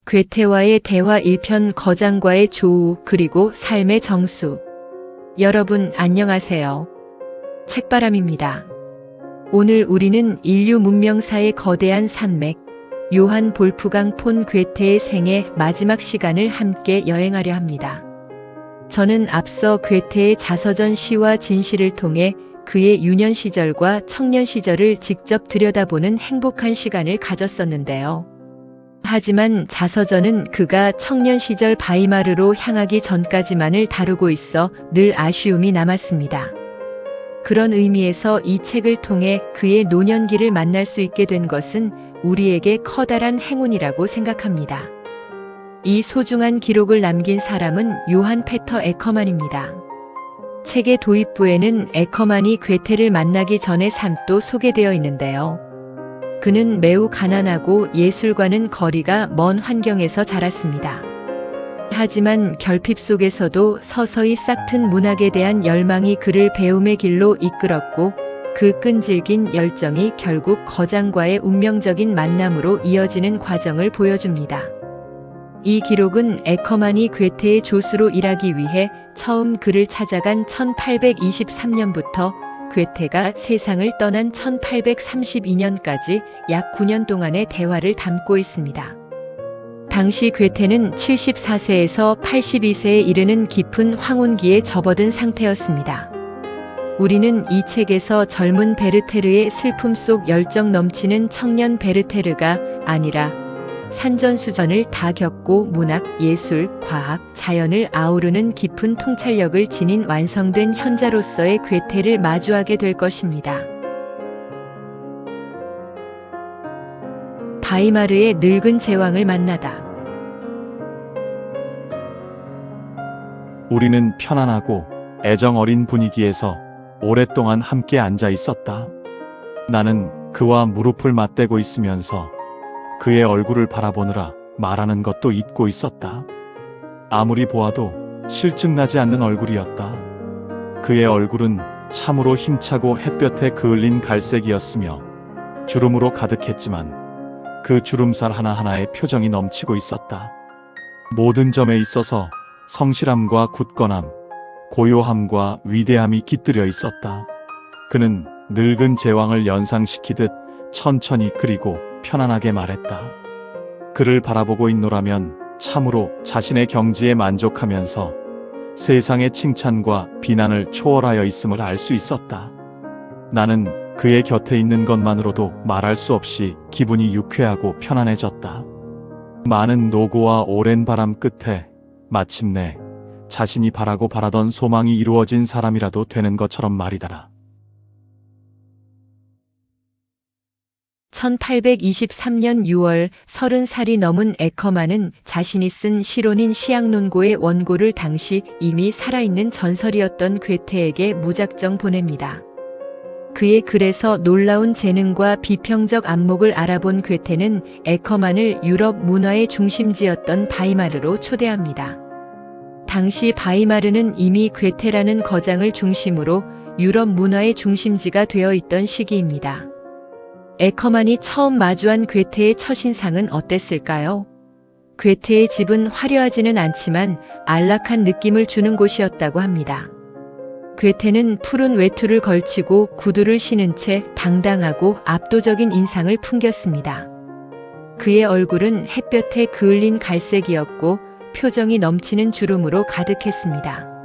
괴테와의 대화 1편 거장과의 조우 그리고 삶의 정수. 여러분 안녕하세요. 책바람입니다. 오늘 우리는 인류 문명사의 거대한 산맥, 요한 볼프강 폰 괴테의 생애 마지막 시간을 함께 여행하려 합니다. 저는 앞서 괴테의 자서전 시와 진시를 통해 그의 유년 시절과 청년 시절을 직접 들여다보는 행복한 시간을 가졌었는데요. 하지만 자서전은 그가 청년 시절 바이마르로 향하기 전까지만을 다루고 있어 늘 아쉬움이 남았습니다. 그런 의미에서 이 책을 통해 그의 노년기를 만날 수 있게 된 것은 우리에게 커다란 행운이라고 생각합니다. 이 소중한 기록을 남긴 사람은 요한 페터 에커만입니다. 책의 도입부에는 에커만이 괴테를 만나기 전의 삶도 소개되어 있는데요. 그는 매우 가난하고 예술과는 거리가 먼 환경에서 자랐습니다. 하지만 결핍 속에서도 서서히 싹튼 문학에 대한 열망이 그를 배움의 길로 이끌었고 그 끈질긴 열정이 결국 거장과의 운명적인 만남으로 이어지는 과정을 보여줍니다. 이 기록은 에커만이 괴테의 조수로 일하기 위해 처음 그를 찾아간 1823년부터 괴테가 세상을 떠난 1832년까지 약 9년 동안의 대화를 담고 있습니다. 당시 괴테는 74세에서 82세에 이르는 깊은 황혼기에 접어든 상태였습니다. 우리는 이 책에서 젊은 베르테르의 슬픔 속 열정 넘치는 청년 베르테르가 아니라 산전수전을 다 겪고 문학, 예술, 과학, 자연을 아우르는 깊은 통찰력을 지닌 완성된 현자로서의 괴테를 마주하게 될 것입니다. 바이마르의 늙은 제왕을 만나다. 우리는 편안하고 애정 어린 분위기에서 오랫동안 함께 앉아 있었다. 나는 그와 무릎을 맞대고 있으면서 그의 얼굴을 바라보느라 말하는 것도 잊고 있었다. 아무리 보아도 실증나지 않는 얼굴이었다. 그의 얼굴은 참으로 힘차고 햇볕에 그을린 갈색이었으며 주름으로 가득했지만 그 주름살 하나하나에 표정이 넘치고 있었다. 모든 점에 있어서 성실함과 굳건함, 고요함과 위대함이 깃들여 있었다. 그는 늙은 제왕을 연상시키듯 천천히 그리고 편안하게 말했다. 그를 바라보고 있노라면 참으로 자신의 경지에 만족하면서 세상의 칭찬과 비난을 초월하여 있음을 알 수 있었다. 나는 그의 곁에 있는 것만으로도 말할 수 없이 기분이 유쾌하고 편안해졌다. 많은 노고와 오랜 바람 끝에 마침내 자신이 바라고 바라던 소망이 이루어진 사람이라도 되는 것처럼 말이다. 1823년 6월 30살이 넘은 에커만은 자신이 쓴 시론인 시약논고의 원고를 당시 이미 살아있는 전설이었던 괴테에게 무작정 보냅니다. 그의 글에서 놀라운 재능과 비평적 안목을 알아본 괴테는 에커만을 유럽 문화의 중심지였던 바이마르로 초대합니다. 당시 바이마르는 이미 괴테라는 거장을 중심으로 유럽 문화의 중심지가 되어 있던 시기입니다. 에커만이 처음 마주한 괴테의 첫인상은 어땠을까요? 괴테의 집은 화려하지는 않지만 안락한 느낌을 주는 곳이었다고 합니다. 괴테는 푸른 외투를 걸치고 구두를 신은 채 당당하고 압도적인 인상을 풍겼습니다. 그의 얼굴은 햇볕에 그을린 갈색이었고 표정이 넘치는 주름으로 가득했습니다.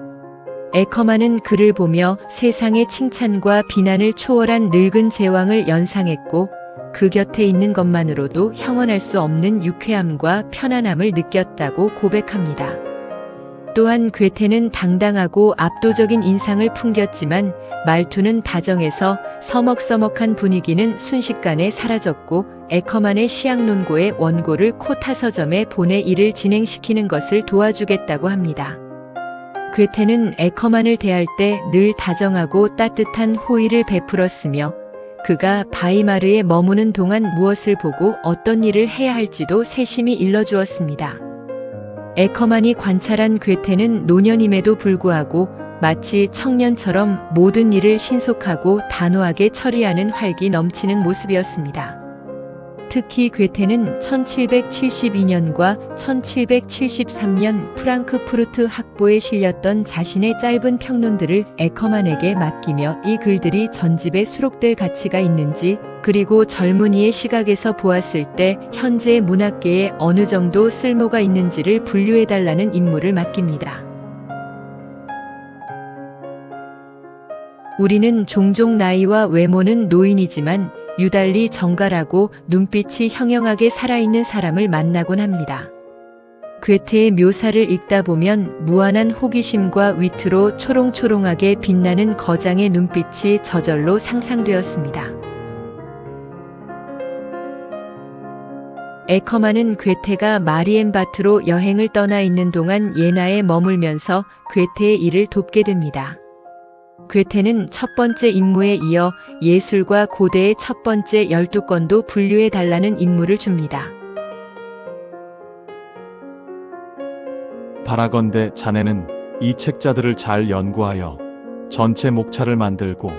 에커만은 그를 보며 세상의 칭찬과 비난을 초월한 늙은 제왕을 연상했고 그 곁에 있는 것만으로도 형언할 수 없는 유쾌함과 편안함을 느꼈다고 고백합니다. 또한 괴테는 당당하고 압도적인 인상을 풍겼지만 말투는 다정해서 서먹서먹한 분위기는 순식간에 사라졌고 에커만의 시약논고의 원고를 코타서점에 보내 일을 진행시키는 것을 도와주겠다고 합니다. 괴테는 에커만을 대할 때 늘 다정하고 따뜻한 호의를 베풀었으며 그가 바이마르에 머무는 동안 무엇을 보고 어떤 일을 해야 할지도 세심히 일러주었습니다. 에커만이 관찰한 괴테는 노년임에도 불구하고 마치 청년처럼 모든 일을 신속하고 단호하게 처리하는 활기 넘치는 모습이었습니다. 특히 괴테는 1772년과 1773년 프랑크푸르트 학보에 실렸던 자신의 짧은 평론들을 에커만에게 맡기며 이 글들이 전집에 수록될 가치가 있는지, 그리고 젊은이의 시각에서 보았을 때 현재의 문학계에 어느 정도 쓸모가 있는지를 분류해달라는 임무를 맡깁니다. 우리는 종종 나이와 외모는 노인이지만 유달리 정갈하고 눈빛이 형형하게 살아있는 사람을 만나곤 합니다. 괴테의 묘사를 읽다 보면 무한한 호기심과 위트로 초롱초롱하게 빛나는 거장의 눈빛이 저절로 상상되었습니다. 에커만은 괴테가 마리엔바트로 여행을 떠나 있는 동안 예나에 머물면서 괴테의 일을 돕게 됩니다. 괴테는 첫 번째 임무에 이어 예술과 고대의 첫 번째 12권도 분류해 달라는 임무를 줍니다. 바라건대 자네는 이 책자들을 잘 연구하여 전체 목차를 만들고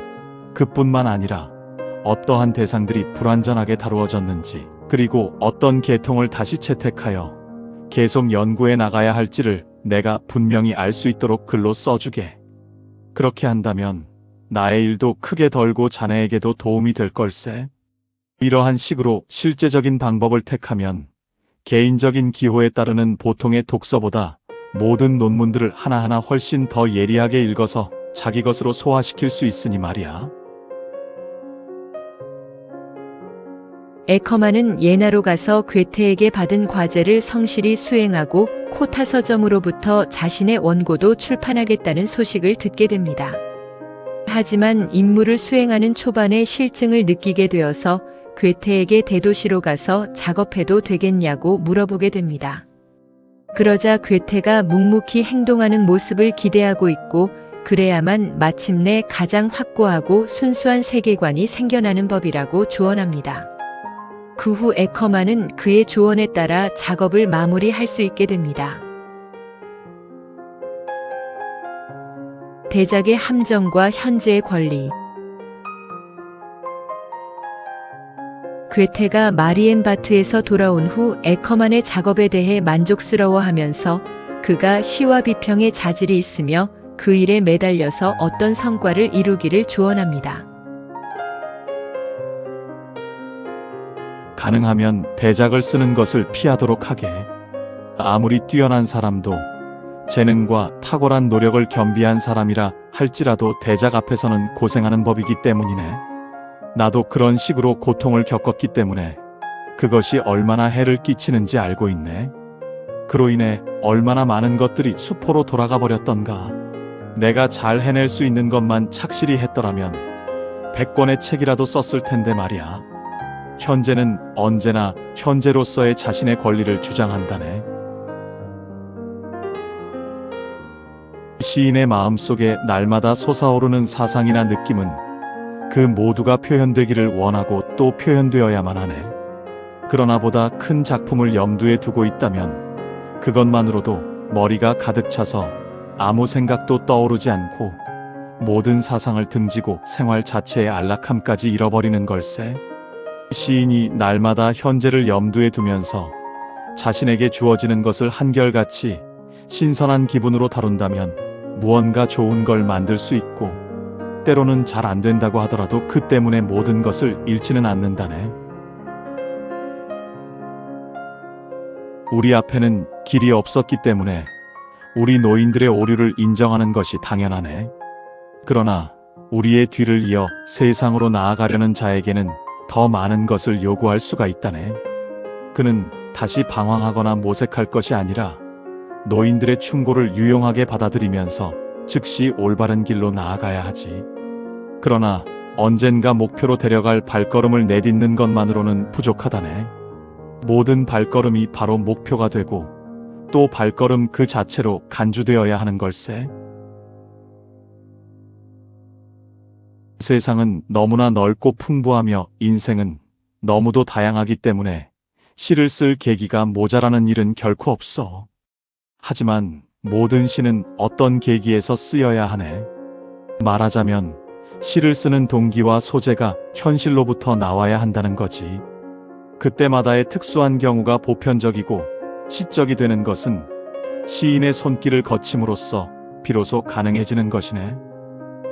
그뿐만 아니라 어떠한 대상들이 불완전하게 다루어졌는지, 그리고 어떤 계통을 다시 채택하여 계속 연구해 나가야 할지를 내가 분명히 알 수 있도록 글로 써주게. 그렇게 한다면 나의 일도 크게 덜고 자네에게도 도움이 될 걸세. 이러한 식으로 실제적인 방법을 택하면 개인적인 기호에 따르는 보통의 독서보다 모든 논문들을 하나하나 훨씬 더 예리하게 읽어서 자기 것으로 소화시킬 수 있으니 말이야. 에커만은 예나로 가서 괴테에게 받은 과제를 성실히 수행하고 코타 서점으로부터 자신의 원고도 출판하겠다는 소식을 듣게 됩니다. 하지만 임무를 수행하는 초반에 실증을 느끼게 되어서 괴테에게 대도시로 가서 작업해도 되겠냐고 물어보게 됩니다. 그러자 괴테가 묵묵히 행동하는 모습을 기대하고 있고, 그래야만 마침내 가장 확고하고 순수한 세계관이 생겨나는 법이라고 조언합니다. 그 후 에커만은 그의 조언에 따라 작업을 마무리할 수 있게 됩니다. 대작의 함정과 현재의 권리. 괴테가 마리엔바트에서 돌아온 후 에커만의 작업에 대해 만족스러워하면서 그가 시와 비평에 자질이 있으며 그 일에 매달려서 어떤 성과를 이루기를 조언합니다. 가능하면 대작을 쓰는 것을 피하도록 하게. 아무리 뛰어난 사람도 재능과 탁월한 노력을 겸비한 사람이라 할지라도 대작 앞에서는 고생하는 법이기 때문이네. 나도 그런 식으로 고통을 겪었기 때문에 그것이 얼마나 해를 끼치는지 알고 있네. 그로 인해 얼마나 많은 것들이 수포로 돌아가 버렸던가. 내가 잘 해낼 수 있는 것만 착실히 했더라면 100권의 책이라도 썼을 텐데 말이야. 현재는 언제나 현재로서의 자신의 권리를 주장한다네. 시인의 마음속에 날마다 솟아오르는 사상이나 느낌은 그 모두가 표현되기를 원하고 또 표현되어야만 하네. 그러나 보다 큰 작품을 염두에 두고 있다면 그것만으로도 머리가 가득 차서 아무 생각도 떠오르지 않고 모든 사상을 등지고 생활 자체의 안락함까지 잃어버리는 걸세. 시인이 날마다 현재를 염두에 두면서 자신에게 주어지는 것을 한결같이 신선한 기분으로 다룬다면 무언가 좋은 걸 만들 수 있고, 때로는 잘 안 된다고 하더라도 그 때문에 모든 것을 잃지는 않는다네. 우리 앞에는 길이 없었기 때문에 우리 노인들의 오류를 인정하는 것이 당연하네. 그러나 우리의 뒤를 이어 세상으로 나아가려는 자에게는 더 많은 것을 요구할 수가 있다네. 그는 다시 방황하거나 모색할 것이 아니라 노인들의 충고를 유용하게 받아들이면서 즉시 올바른 길로 나아가야 하지. 그러나 언젠가 목표로 데려갈 발걸음을 내딛는 것만으로는 부족하다네. 모든 발걸음이 바로 목표가 되고 또 발걸음 그 자체로 간주되어야 하는 걸세. 세상은 너무나 넓고 풍부하며 인생은 너무도 다양하기 때문에 시를 쓸 계기가 모자라는 일은 결코 없어. 하지만 모든 시는 어떤 계기에서 쓰여야 하네. 말하자면 시를 쓰는 동기와 소재가 현실로부터 나와야 한다는 거지. 그때마다의 특수한 경우가 보편적이고 시적이 되는 것은 시인의 손길을 거침으로써 비로소 가능해지는 것이네.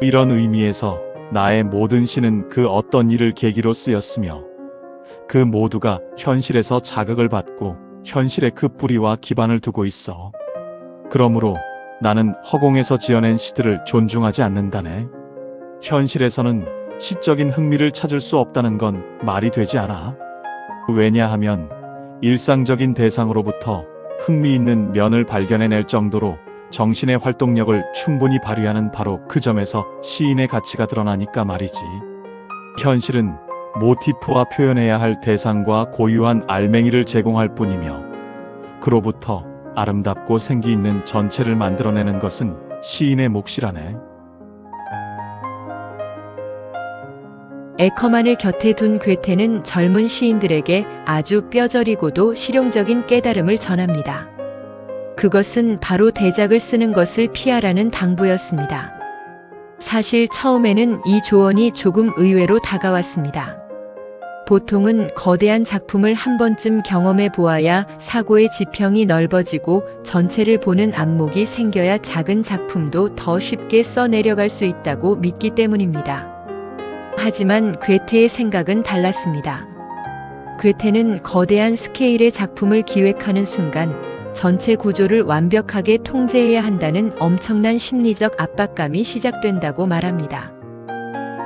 이런 의미에서 나의 모든 시는 그 어떤 일을 계기로 쓰였으며 그 모두가 현실에서 자극을 받고 현실에 그 뿌리와 기반을 두고 있어. 그러므로 나는 허공에서 지어낸 시들을 존중하지 않는다네. 현실에서는 시적인 흥미를 찾을 수 없다는 건 말이 되지 않아. 왜냐하면 일상적인 대상으로부터 흥미있는 면을 발견해낼 정도로 정신의 활동력을 충분히 발휘하는 바로 그 점에서 시인의 가치가 드러나니까 말이지. 현실은 모티프와 표현해야 할 대상과 고유한 알맹이를 제공할 뿐이며 그로부터 아름답고 생기 있는 전체를 만들어내는 것은 시인의 몫이라네. 에커만을 곁에 둔 괴테는 젊은 시인들에게 아주 뼈저리고도 실용적인 깨달음을 전합니다. 그것은 바로 대작을 쓰는 것을 피하라는 당부였습니다. 사실 처음에는 이 조언이 조금 의외로 다가왔습니다. 보통은 거대한 작품을 한 번쯤 경험해 보아야 사고의 지평이 넓어지고 전체를 보는 안목이 생겨야 작은 작품도 더 쉽게 써내려갈 수 있다고 믿기 때문입니다. 하지만 괴테의 생각은 달랐습니다. 괴테는 거대한 스케일의 작품을 기획하는 순간 전체 구조를 완벽하게 통제해야 한다는 엄청난 심리적 압박감이 시작된다고 말합니다.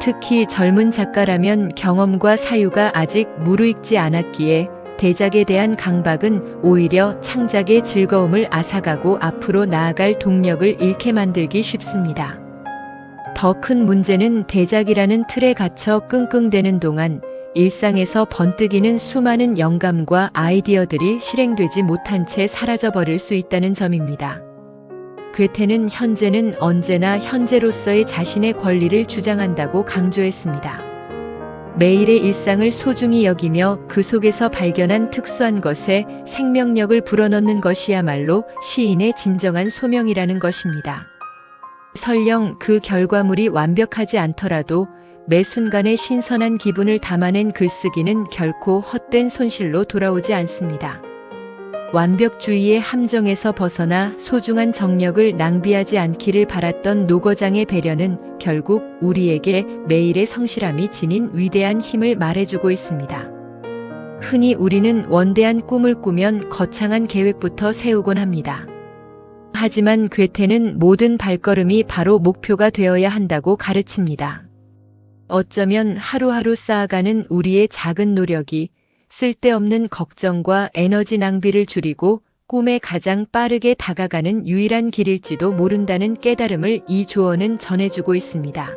특히 젊은 작가라면 경험과 사유가 아직 무르익지 않았기에 대작에 대한 강박은 오히려 창작의 즐거움을 앗아가고 앞으로 나아갈 동력을 잃게 만들기 쉽습니다. 더 큰 문제는 대작이라는 틀에 갇혀 끙끙대는 동안 일상에서 번뜩이는 수많은 영감과 아이디어들이 실행되지 못한 채 사라져버릴 수 있다는 점입니다. 괴테는 현재는 언제나 현재로서의 자신의 권리를 주장한다고 강조했습니다. 매일의 일상을 소중히 여기며 그 속에서 발견한 특수한 것에 생명력을 불어넣는 것이야말로 시인의 진정한 소명이라는 것입니다. 설령 그 결과물이 완벽하지 않더라도 매 순간의 신선한 기분을 담아낸 글쓰기는 결코 헛된 손실로 돌아오지 않습니다. 완벽주의의 함정에서 벗어나 소중한 정력을 낭비하지 않기를 바랐던 노거장의 배려는 결국 우리에게 매일의 성실함이 지닌 위대한 힘을 말해주고 있습니다. 흔히 우리는 원대한 꿈을 꾸면 거창한 계획부터 세우곤 합니다. 하지만 괴테는 모든 발걸음이 바로 목표가 되어야 한다고 가르칩니다. 어쩌면 하루하루 쌓아가는 우리의 작은 노력이 쓸데없는 걱정과 에너지 낭비를 줄이고 꿈에 가장 빠르게 다가가는 유일한 길일지도 모른다는 깨달음을 이 조언은 전해주고 있습니다.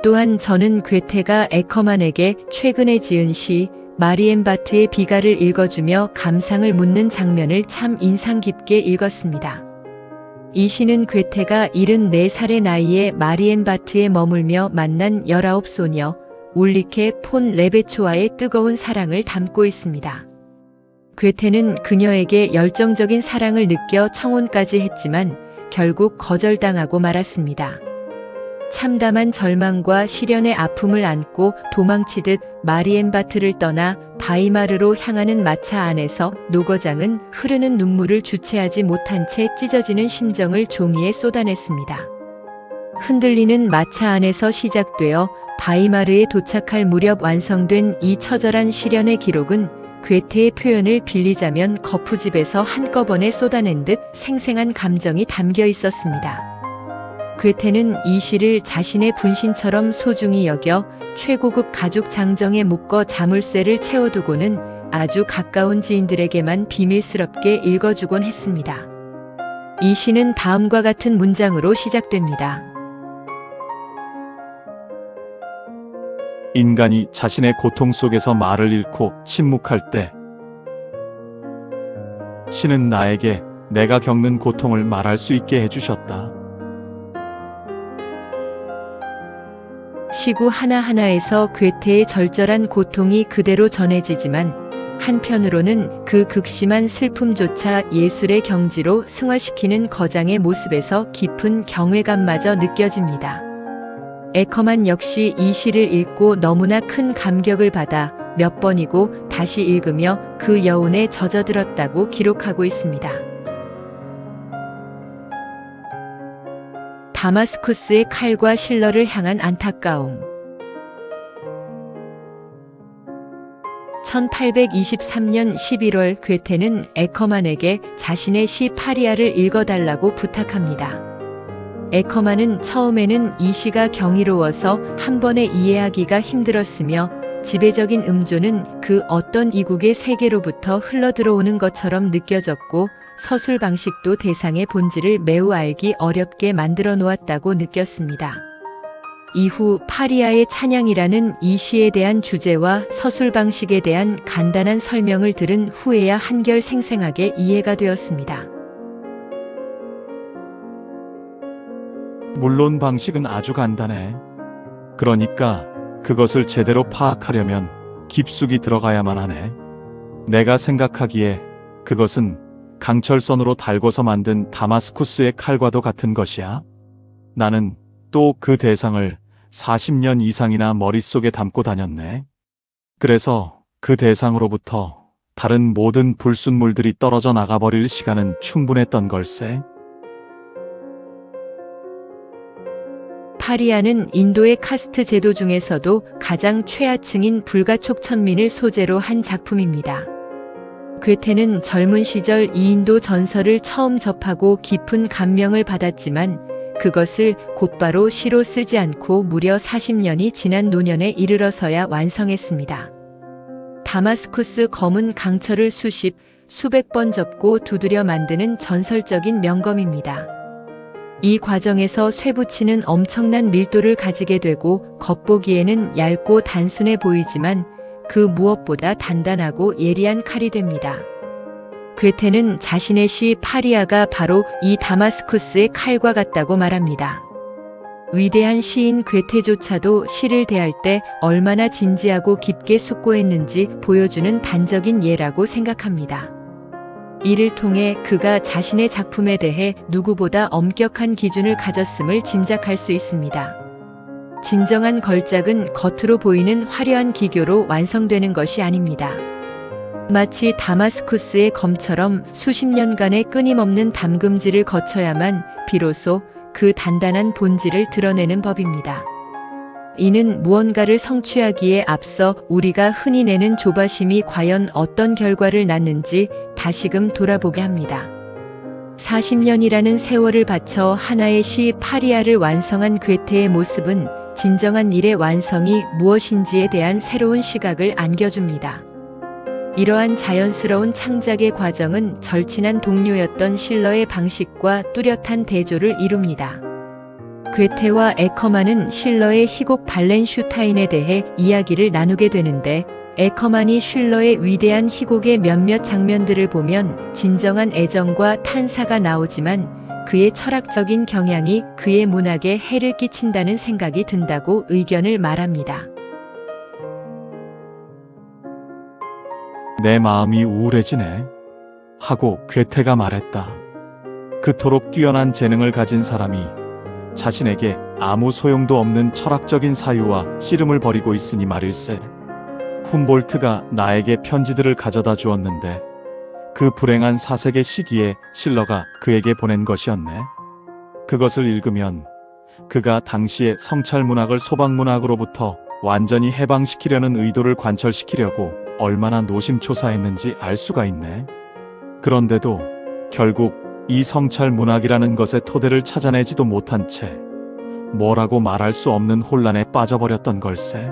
또한 저는 괴테가 에커만에게 최근에 지은 시 마리엔바트의 비가를 읽어주며 감상을 묻는 장면을 참 인상 깊게 읽었습니다. 이 시는 괴테가 74살의 나이에 마리엔바트에 머물며 만난 19소녀 울리케 폰 레베초와의 뜨거운 사랑을 담고 있습니다. 괴테는 그녀에게 열정적인 사랑을 느껴 청혼까지 했지만 결국 거절당하고 말았습니다. 참담한 절망과 시련의 아픔을 안고 도망치듯 마리엔바트를 떠나 바이마르로 향하는 마차 안에서 노거장은 흐르는 눈물을 주체하지 못한 채 찢어지는 심정을 종이에 쏟아냈습니다. 흔들리는 마차 안에서 시작되어 바이마르에 도착할 무렵 완성된 이 처절한 시련의 기록은 괴테의 표현을 빌리자면 거푸집에서 한꺼번에 쏟아낸 듯 생생한 감정이 담겨 있었습니다. 괴테는 이 시를 자신의 분신처럼 소중히 여겨 최고급 가죽 장정에 묶어 자물쇠를 채워두고는 아주 가까운 지인들에게만 비밀스럽게 읽어주곤 했습니다. 이 시는 다음과 같은 문장으로 시작됩니다. 인간이 자신의 고통 속에서 말을 잃고 침묵할 때 신은 나에게 내가 겪는 고통을 말할 수 있게 해주셨다. 시구 하나하나에서 괴테의 절절한 고통이 그대로 전해지지만 한편으로는 그 극심한 슬픔조차 예술의 경지로 승화시키는 거장의 모습에서 깊은 경외감마저 느껴집니다. 에커만 역시 이 시를 읽고 너무나 큰 감격을 받아 몇 번이고 다시 읽으며 그 여운에 젖어들었다고 기록하고 있습니다. 다마스쿠스의 칼과 실러를 향한 안타까움. 1823년 11월 괴테는 에커만에게 자신의 시 파리아를 읽어달라고 부탁합니다. 에커만은 처음에는 이 시가 경이로워서 한 번에 이해하기가 힘들었으며 지배적인 음조는 그 어떤 이국의 세계로부터 흘러들어오는 것처럼 느껴졌고 서술 방식도 대상의 본질을 매우 알기 어렵게 만들어 놓았다고 느꼈습니다. 이후 파리아의 찬양이라는 이 시에 대한 주제와 서술 방식에 대한 간단한 설명을 들은 후에야 한결 생생하게 이해가 되었습니다. 물론 방식은 아주 간단해. 그러니까 그것을 제대로 파악하려면 깊숙이 들어가야만 하네. 내가 생각하기에 그것은 강철선으로 달궈서 만든 다마스쿠스의 칼과도 같은 것이야. 나는 또 그 대상을 40년 이상이나 머릿속에 담고 다녔네. 그래서 그 대상으로부터 다른 모든 불순물들이 떨어져 나가버릴 시간은 충분했던 걸세. 파리아는 인도의 카스트 제도 중에서도 가장 최하층인 불가촉 천민을 소재로 한 작품입니다. 괴테는 젊은 시절 이 인도 전설을 처음 접하고 깊은 감명을 받았지만 그것을 곧바로 시로 쓰지 않고 무려 40년이 지난 노년에 이르러서야 완성했습니다. 다마스쿠스 검은 강철을 수백 번 접고 두드려 만드는 전설적인 명검입니다. 이 과정에서 쇠붙이는 엄청난 밀도를 가지게 되고 겉보기에는 얇고 단순해 보이지만 그 무엇보다 단단하고 예리한 칼이 됩니다. 괴테는 자신의 시 파리아가 바로 이 다마스쿠스의 칼과 같다고 말합니다. 위대한 시인 괴테조차도 시를 대할 때 얼마나 진지하고 깊게 숙고했는지 보여주는 단적인 예라고 생각합니다. 이를 통해 그가 자신의 작품에 대해 누구보다 엄격한 기준을 가졌음을 짐작할 수 있습니다. 진정한 걸작은 겉으로 보이는 화려한 기교로 완성되는 것이 아닙니다. 마치 다마스쿠스의 검처럼 수십 년간의 끊임없는 담금질을 거쳐야만 비로소 그 단단한 본질을 드러내는 법입니다. 이는 무언가를 성취하기에 앞서 우리가 흔히 내는 조바심이 과연 어떤 결과를 낳는지 다시금 돌아보게 합니다. 40년이라는 세월을 바쳐 하나의 시 파리아를 완성한 괴테의 모습은 진정한 일의 완성이 무엇인지에 대한 새로운 시각을 안겨줍니다. 이러한 자연스러운 창작의 과정은 절친한 동료였던 실러의 방식과 뚜렷한 대조를 이룹니다. 괴테와 에커만은 실러의 희곡 발렌슈타인에 대해 이야기를 나누게 되는데 에커만이 실러의 위대한 희곡의 몇몇 장면들을 보면 진정한 애정과 탄사가 나오지만 그의 철학적인 경향이 그의 문학에 해를 끼친다는 생각이 든다고 의견을 말합니다. 내 마음이 우울해지네. 하고 괴테가 말했다. 그토록 뛰어난 재능을 가진 사람이 자신에게 아무 소용도 없는 철학적인 사유와 씨름을 벌이고 있으니 말일세. 훔볼트가 나에게 편지들을 가져다 주었는데 그 불행한 사색의 시기에 실러가 그에게 보낸 것이었네. 그것을 읽으면 그가 당시의 성찰문학을 소방문학으로부터 완전히 해방시키려는 의도를 관철시키려고 얼마나 노심초사했는지 알 수가 있네. 그런데도 결국 이 성찰문학이라는 것의 토대를 찾아내지도 못한 채 뭐라고 말할 수 없는 혼란에 빠져버렸던 걸세.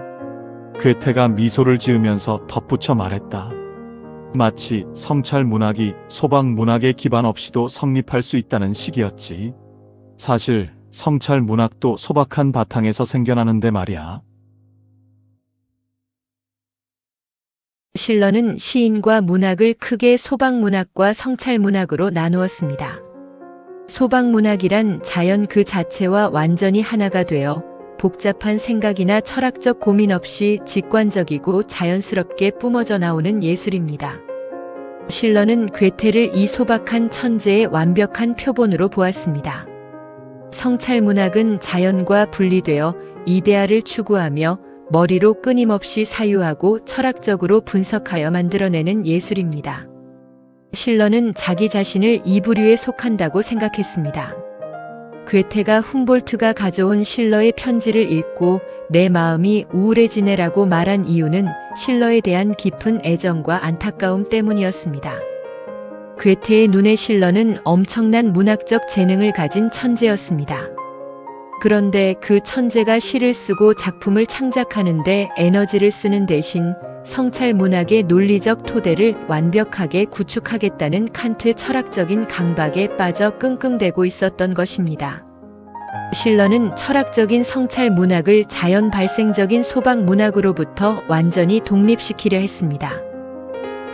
괴테가 미소를 지으면서 덧붙여 말했다. 마치 성찰문학이 소방문학의 기반 없이도 성립할 수 있다는 식이었지. 사실 성찰문학도 소박한 바탕에서 생겨나는데 말이야. 실러는 시인과 문학을 크게 소방문학과 성찰문학으로 나누었습니다. 소방문학이란 자연 그 자체와 완전히 하나가 되어 복잡한 생각이나 철학적 고민 없이 직관적이고 자연스럽게 뿜어져 나오는 예술입니다. 실러는 괴테를 이 소박한 천재의 완벽한 표본으로 보았습니다. 성찰문학은 자연과 분리되어 이데아를 추구하며 머리로 끊임없이 사유하고 철학적으로 분석하여 만들어내는 예술입니다. 실러는 자기 자신을 이 부류에 속한다고 생각했습니다. 괴테가 훔볼트가 가져온 실러의 편지를 읽고 내 마음이 우울해지네라고 말한 이유는 실러에 대한 깊은 애정과 안타까움 때문이었습니다. 괴테의 눈에 실러는 엄청난 문학적 재능을 가진 천재였습니다. 그런데 그 천재가 시를 쓰고 작품을 창작하는데 에너지를 쓰는 대신 성찰 문학의 논리적 토대를 완벽하게 구축하겠다는 칸트 철학적인 강박에 빠져 끙끙대고 있었던 것입니다. 실러는 철학적인 성찰 문학을 자연 발생적인 소박 문학으로부터 완전히 독립시키려 했습니다.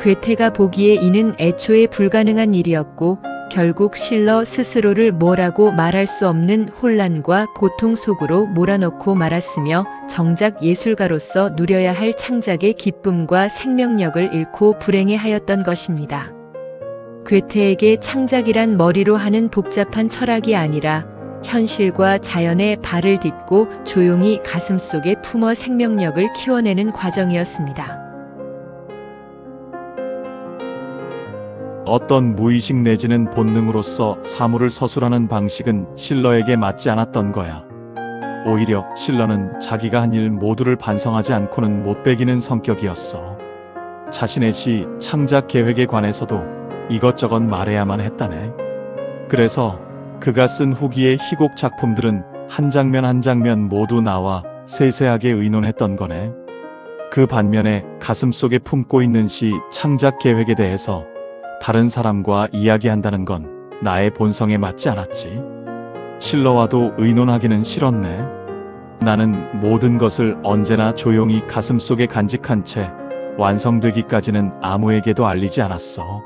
괴테가 보기에 이는 애초에 불가능한 일이었고 결국 실러 스스로를 뭐라고 말할 수 없는 혼란과 고통 속으로 몰아넣고 말았으며 정작 예술가로서 누려야 할 창작의 기쁨과 생명력을 잃고 불행해하였던 것입니다. 괴테에게 창작이란 머리로 하는 복잡한 철학이 아니라 현실과 자연의 발을 딛고 조용히 가슴속에 품어 생명력을 키워내는 과정이었습니다. 어떤 무의식 내지는 본능으로서 사물을 서술하는 방식은 실러에게 맞지 않았던 거야. 오히려 실러는 자기가 한 일 모두를 반성하지 않고는 못 배기는 성격이었어. 자신의 시 창작 계획에 관해서도 이것저것 말해야만 했다네. 그래서 그가 쓴 후기의 희곡 작품들은 한 장면 한 장면 모두 나와 세세하게 의논했던 거네. 그 반면에 가슴속에 품고 있는 시 창작 계획에 대해서 다른 사람과 이야기한다는 건 나의 본성에 맞지 않았지. 실러와도 의논하기는 싫었네. 나는 모든 것을 언제나 조용히 가슴속에 간직한 채 완성되기까지는 아무에게도 알리지 않았어.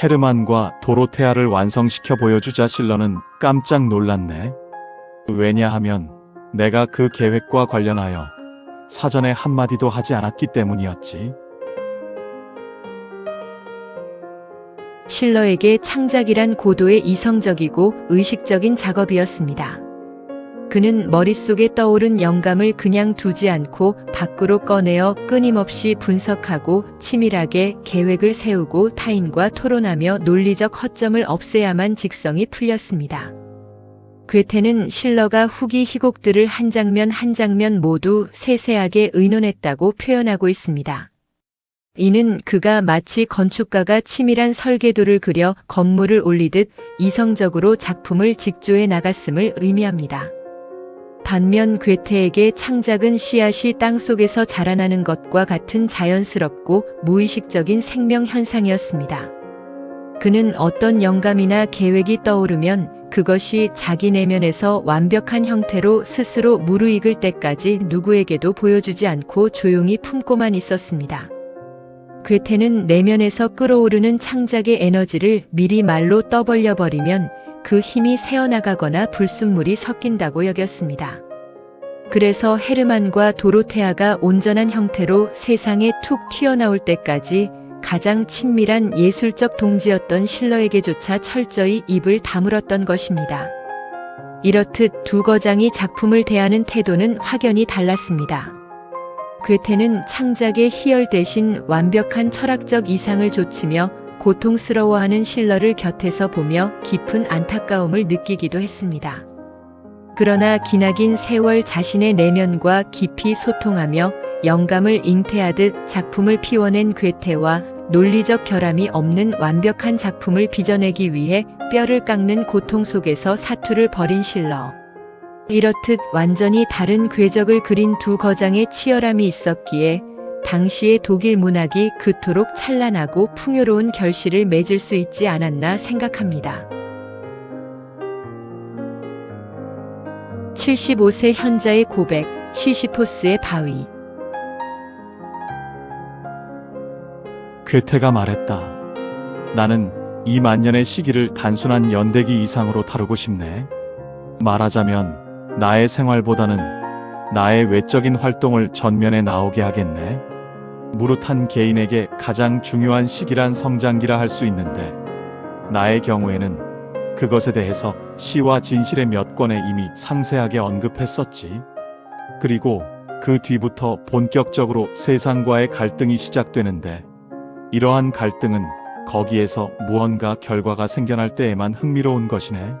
헤르만과 도로테아를 완성시켜 보여주자 실러는 깜짝 놀랐네. 왜냐하면 내가 그 계획과 관련하여 사전에 한마디도 하지 않았기 때문이었지. 실러에게 창작이란 고도의 이성적이고 의식적인 작업이었습니다. 그는 머릿속에 떠오른 영감을 그냥 두지 않고 밖으로 꺼내어 끊임없이 분석하고 치밀하게 계획을 세우고 타인과 토론하며 논리적 허점을 없애야만 직성이 풀렸습니다. 괴테는 실러가 후기 희곡들을 한 장면 한 장면 모두 세세하게 의논했다고 표현하고 있습니다. 이는 그가 마치 건축가가 치밀한 설계도를 그려 건물을 올리듯 이성적으로 작품을 직조해 나갔음을 의미합니다. 반면 괴테에게 창작은 씨앗이 땅속에서 자라나는 것과 같은 자연스럽고 무의식적인 생명 현상이었습니다. 그는 어떤 영감이나 계획이 떠오르면 그것이 자기 내면에서 완벽한 형태로 스스로 무르익을 때까지 누구에게도 보여주지 않고 조용히 품고만 있었습니다. 괴테는 내면에서 끓어오르는 창작의 에너지를 미리 말로 떠벌려 버리면 그 힘이 새어나가거나 불순물이 섞인다고 여겼습니다. 그래서 헤르만과 도로테아가 온전한 형태로 세상에 툭 튀어나올 때까지 가장 친밀한 예술적 동지였던 실러에게조차 철저히 입을 다물었던 것입니다. 이렇듯 두 거장이 작품을 대하는 태도는 확연히 달랐습니다. 괴테는 창작의 희열 대신 완벽한 철학적 이상을 좇으며 고통스러워하는 실러를 곁에서 보며 깊은 안타까움을 느끼기도 했습니다. 그러나 기나긴 세월 자신의 내면과 깊이 소통하며 영감을 잉태하듯 작품을 피워낸 괴테와 논리적 결함이 없는 완벽한 작품을 빚어내기 위해 뼈를 깎는 고통 속에서 사투를 벌인 실러. 이렇듯 완전히 다른 궤적을 그린 두 거장의 치열함이 있었기에 당시의 독일 문학이 그토록 찬란하고 풍요로운 결실을 맺을 수 있지 않았나 생각합니다. 75세 현자의 고백, 시시포스의 바위. 괴테가 말했다. 나는 이 만년의 시기를 단순한 연대기 이상으로 다루고 싶네. 말하자면 나의 생활보다는 나의 외적인 활동을 전면에 나오게 하겠네. 무릇한 개인에게 가장 중요한 시기란 성장기라 할 수 있는데 나의 경우에는 그것에 대해서 시와 진실의 몇 권에 이미 상세하게 언급했었지. 그리고 그 뒤부터 본격적으로 세상과의 갈등이 시작되는데, 이러한 갈등은 거기에서 무언가 결과가 생겨날 때에만 흥미로운 것이네.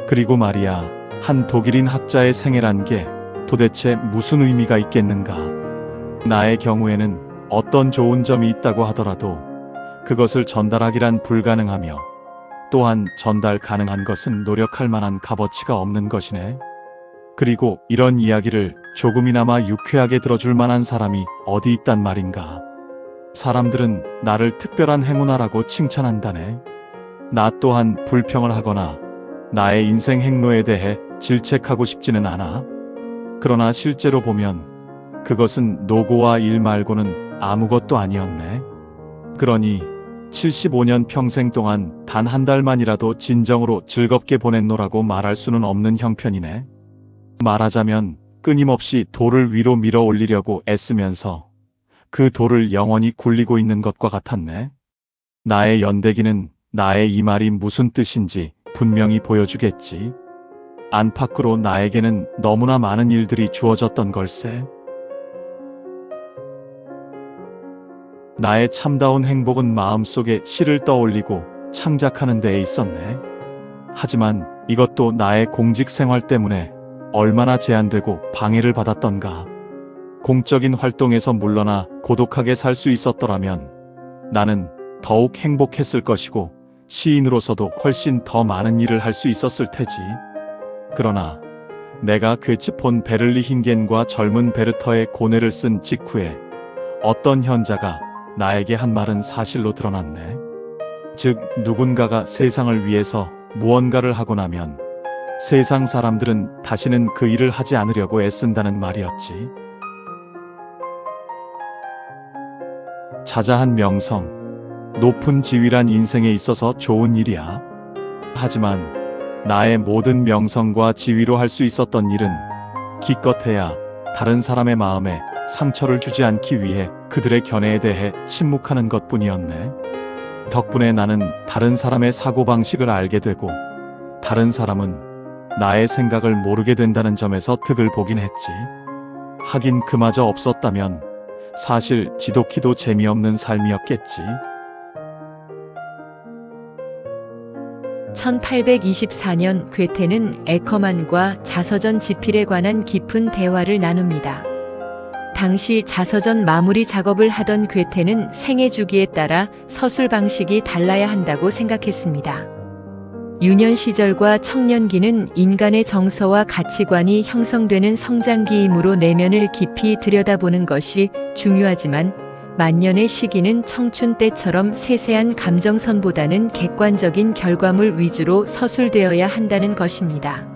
그리고 말이야, 한 독일인 학자의 생애란 게 도대체 무슨 의미가 있겠는가? 나의 경우에는 어떤 좋은 점이 있다고 하더라도 그것을 전달하기란 불가능하며, 또한 전달 가능한 것은 노력할 만한 값어치가 없는 것이네. 그리고 이런 이야기를 조금이나마 유쾌하게 들어줄 만한 사람이 어디 있단 말인가? 사람들은 나를 특별한 행운아라고 칭찬한다네. 나 또한 불평을 하거나 나의 인생 행로에 대해 질책하고 싶지는 않아. 그러나 실제로 보면 그것은 노고와 일 말고는 아무것도 아니었네. 그러니 75년 평생 동안 단 한 달만이라도 진정으로 즐겁게 보냈노라고 말할 수는 없는 형편이네. 말하자면 끊임없이 돌을 위로 밀어 올리려고 애쓰면서 그 돌을 영원히 굴리고 있는 것과 같았네. 나의 연대기는 나의 이 말이 무슨 뜻인지 분명히 보여주겠지. 안팎으로 나에게는 너무나 많은 일들이 주어졌던 걸세. 나의 참다운 행복은 마음속에 시를 떠올리고 창작하는 데에 있었네. 하지만 이것도 나의 공직 생활 때문에 얼마나 제한되고 방해를 받았던가. 공적인 활동에서 물러나 고독하게 살 수 있었더라면 나는 더욱 행복했을 것이고, 시인으로서도 훨씬 더 많은 일을 할 수 있었을 테지. 그러나 내가 괴치폰 베를리힌겐과 젊은 베르터의 고뇌를 쓴 직후에 어떤 현자가 나에게 한 말은 사실로 드러났네. 즉, 누군가가 세상을 위해서 무언가를 하고 나면 세상 사람들은 다시는 그 일을 하지 않으려고 애쓴다는 말이었지. 자자한 명성, 높은 지위란 인생에 있어서 좋은 일이야. 하지만 나의 모든 명성과 지위로 할 수 있었던 일은 기껏해야 다른 사람의 마음에 상처를 주지 않기 위해 그들의 견해에 대해 침묵하는 것뿐이었네. 덕분에 나는 다른 사람의 사고방식을 알게 되고, 다른 사람은 나의 생각을 모르게 된다는 점에서 득을 보긴 했지. 하긴 그마저 없었다면 사실 지독히도 재미없는 삶이었겠지. 1824년 괴테는 에커만과 자서전 집필에 관한 깊은 대화를 나눕니다. 당시 자서전 마무리 작업을 하던 괴테는 생애 주기에 따라 서술 방식이 달라야 한다고 생각했습니다. 유년 시절과 청년기는 인간의 정서와 가치관이 형성되는 성장기이므로 내면을 깊이 들여다보는 것이 중요하지만, 만년의 시기는 청춘 때처럼 세세한 감정선보다는 객관적인 결과물 위주로 서술되어야 한다는 것입니다.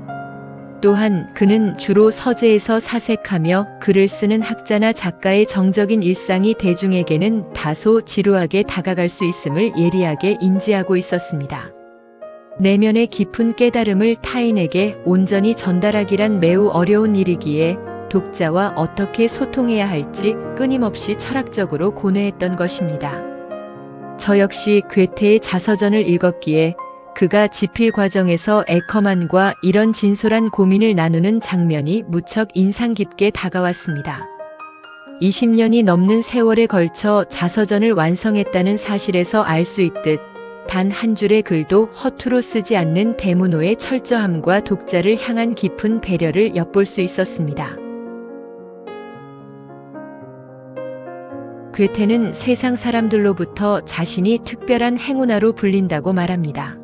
또한 그는 주로 서재에서 사색하며 글을 쓰는 학자나 작가의 정적인 일상이 대중에게는 다소 지루하게 다가갈 수 있음을 예리하게 인지하고 있었습니다. 내면의 깊은 깨달음을 타인에게 온전히 전달하기란 매우 어려운 일이기에 독자와 어떻게 소통해야 할지 끊임없이 철학적으로 고뇌했던 것입니다. 저 역시 괴테의 자서전을 읽었기에 그가 집필 과정에서 에커만과 이런 진솔한 고민을 나누는 장면이 무척 인상 깊게 다가왔습니다. 20년이 넘는 세월에 걸쳐 자서전을 완성했다는 사실에서 알 수 있듯 단 한 줄의 글도 허투루 쓰지 않는 데무노의 철저함과 독자를 향한 깊은 배려를 엿볼 수 있었습니다. 괴테는 세상 사람들로부터 자신이 특별한 행운아로 불린다고 말합니다.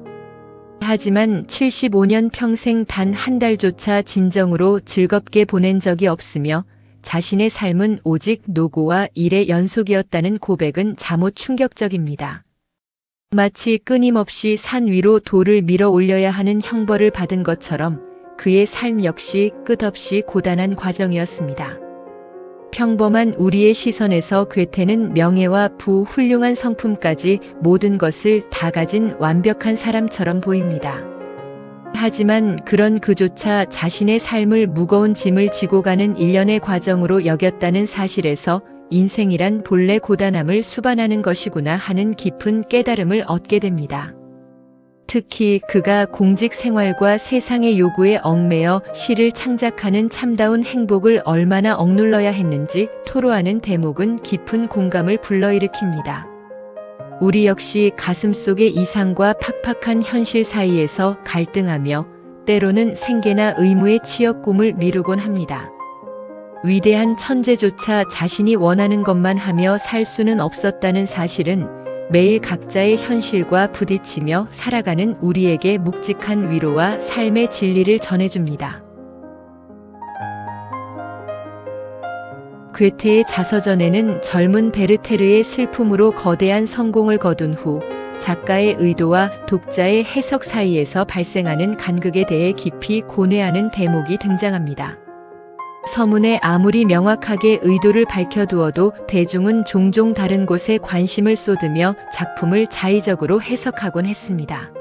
하지만 75년 평생 단 한 달조차 진정으로 즐겁게 보낸 적이 없으며 자신의 삶은 오직 노고와 일의 연속이었다는 고백은 잠옷 충격적입니다. 마치 끊임없이 산 위로 돌을 밀어 올려야 하는 형벌을 받은 것처럼 그의 삶 역시 끝없이 고단한 과정이었습니다. 평범한 우리의 시선에서 괴테는 명예와 부, 훌륭한 성품까지 모든 것을 다 가진 완벽한 사람처럼 보입니다. 하지만 그런 그조차 자신의 삶을 무거운 짐을 지고 가는 일련의 과정으로 여겼다는 사실에서 인생이란 본래 고단함을 수반하는 것이구나 하는 깊은 깨달음을 얻게 됩니다. 특히 그가 공직 생활과 세상의 요구에 얽매여 시를 창작하는 참다운 행복을 얼마나 억눌러야 했는지 토로하는 대목은 깊은 공감을 불러일으킵니다. 우리 역시 가슴속의 이상과 팍팍한 현실 사이에서 갈등하며 때로는 생계나 의무에 치여 꿈을 미루곤 합니다. 위대한 천재조차 자신이 원하는 것만 하며 살 수는 없었다는 사실은 매일 각자의 현실과 부딪히며 살아가는 우리에게 묵직한 위로와 삶의 진리를 전해줍니다. 괴테의 자서전에는 젊은 베르테르의 슬픔으로 거대한 성공을 거둔 후 작가의 의도와 독자의 해석 사이에서 발생하는 간극에 대해 깊이 고뇌하는 대목이 등장합니다. 서문에 아무리 명확하게 의도를 밝혀두어도 대중은 종종 다른 곳에 관심을 쏟으며 작품을 자의적으로 해석하곤 했습니다.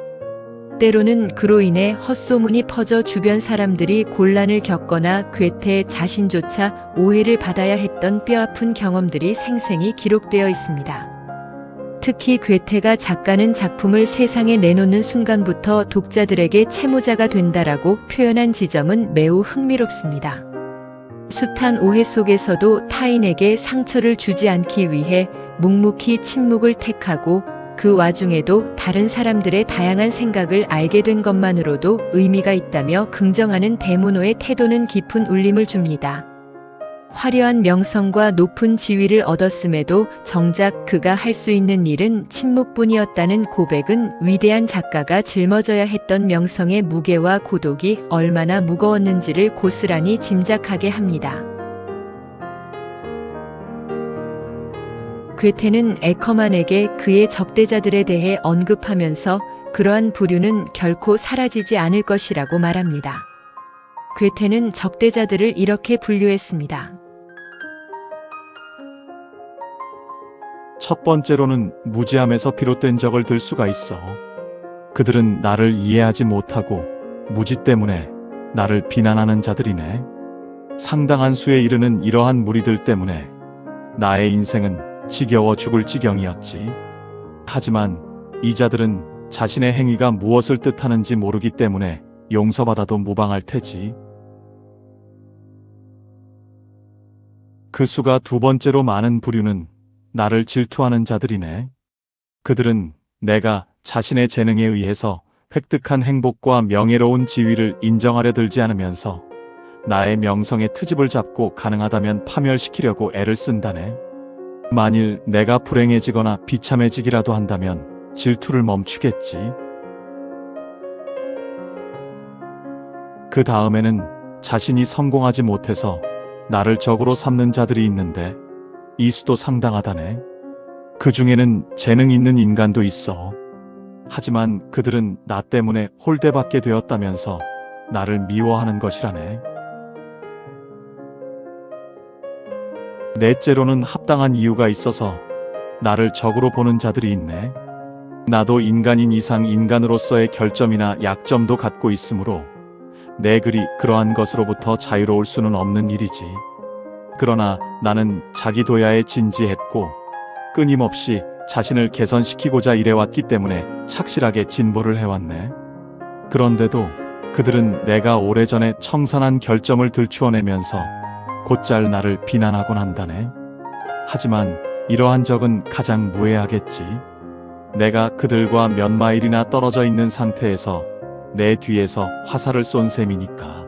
때로는 그로 인해 헛소문이 퍼져 주변 사람들이 곤란을 겪거나 괴테 자신조차 오해를 받아야 했던 뼈아픈 경험들이 생생히 기록되어 있습니다. 특히 괴테가 작가는 작품을 세상에 내놓는 순간부터 독자들에게 채무자가 된다라고 표현한 지점은 매우 흥미롭습니다. 숱한 오해 속에서도 타인에게 상처를 주지 않기 위해 묵묵히 침묵을 택하고 그 와중에도 다른 사람들의 다양한 생각을 알게 된 것만으로도 의미가 있다며 긍정하는 데모노의 태도는 깊은 울림을 줍니다. 화려한 명성과 높은 지위를 얻었음에도 정작 그가 할 수 있는 일은 침묵뿐이었다는 고백은 위대한 작가가 짊어져야 했던 명성의 무게와 고독이 얼마나 무거웠는지를 고스란히 짐작하게 합니다. 괴테는 에커만에게 그의 적대자들에 대해 언급하면서 그러한 부류는 결코 사라지지 않을 것이라고 말합니다. 괴테는 적대자들을 이렇게 분류했습니다. 첫 번째로는 무지함에서 비롯된 적을 들 수가 있어. 그들은 나를 이해하지 못하고 무지 때문에 나를 비난하는 자들이네. 상당한 수에 이르는 이러한 무리들 때문에 나의 인생은 지겨워 죽을 지경이었지. 하지만 이 자들은 자신의 행위가 무엇을 뜻하는지 모르기 때문에 용서받아도 무방할 테지. 그 수가 두 번째로 많은 부류는 나를 질투하는 자들이네. 그들은 내가 자신의 재능에 의해서 획득한 행복과 명예로운 지위를 인정하려 들지 않으면서 나의 명성의 트집을 잡고 가능하다면 파멸시키려고 애를 쓴다네. 만일 내가 불행해지거나 비참해지기라도 한다면 질투를 멈추겠지. 그 다음에는 자신이 성공하지 못해서 나를 적으로 삼는 자들이 있는데 이 수도 상당하다네. 그 중에는 재능 있는 인간도 있어. 하지만 그들은 나 때문에 홀대받게 되었다면서 나를 미워하는 것이라네. 넷째로는 합당한 이유가 있어서 나를 적으로 보는 자들이 있네. 나도 인간인 이상 인간으로서의 결점이나 약점도 갖고 있으므로 내 글이 그러한 것으로부터 자유로울 수는 없는 일이지. 그러나 나는 자기 도야에 진지했고 끊임없이 자신을 개선시키고자 일해왔기 때문에 착실하게 진보를 해왔네. 그런데도 그들은 내가 오래전에 청산한 결점을 들추어내면서 곧잘 나를 비난하곤 한다네. 하지만 이러한 적은 가장 무해하겠지. 내가 그들과 몇 마일이나 떨어져 있는 상태에서 내 뒤에서 화살을 쏜 셈이니까.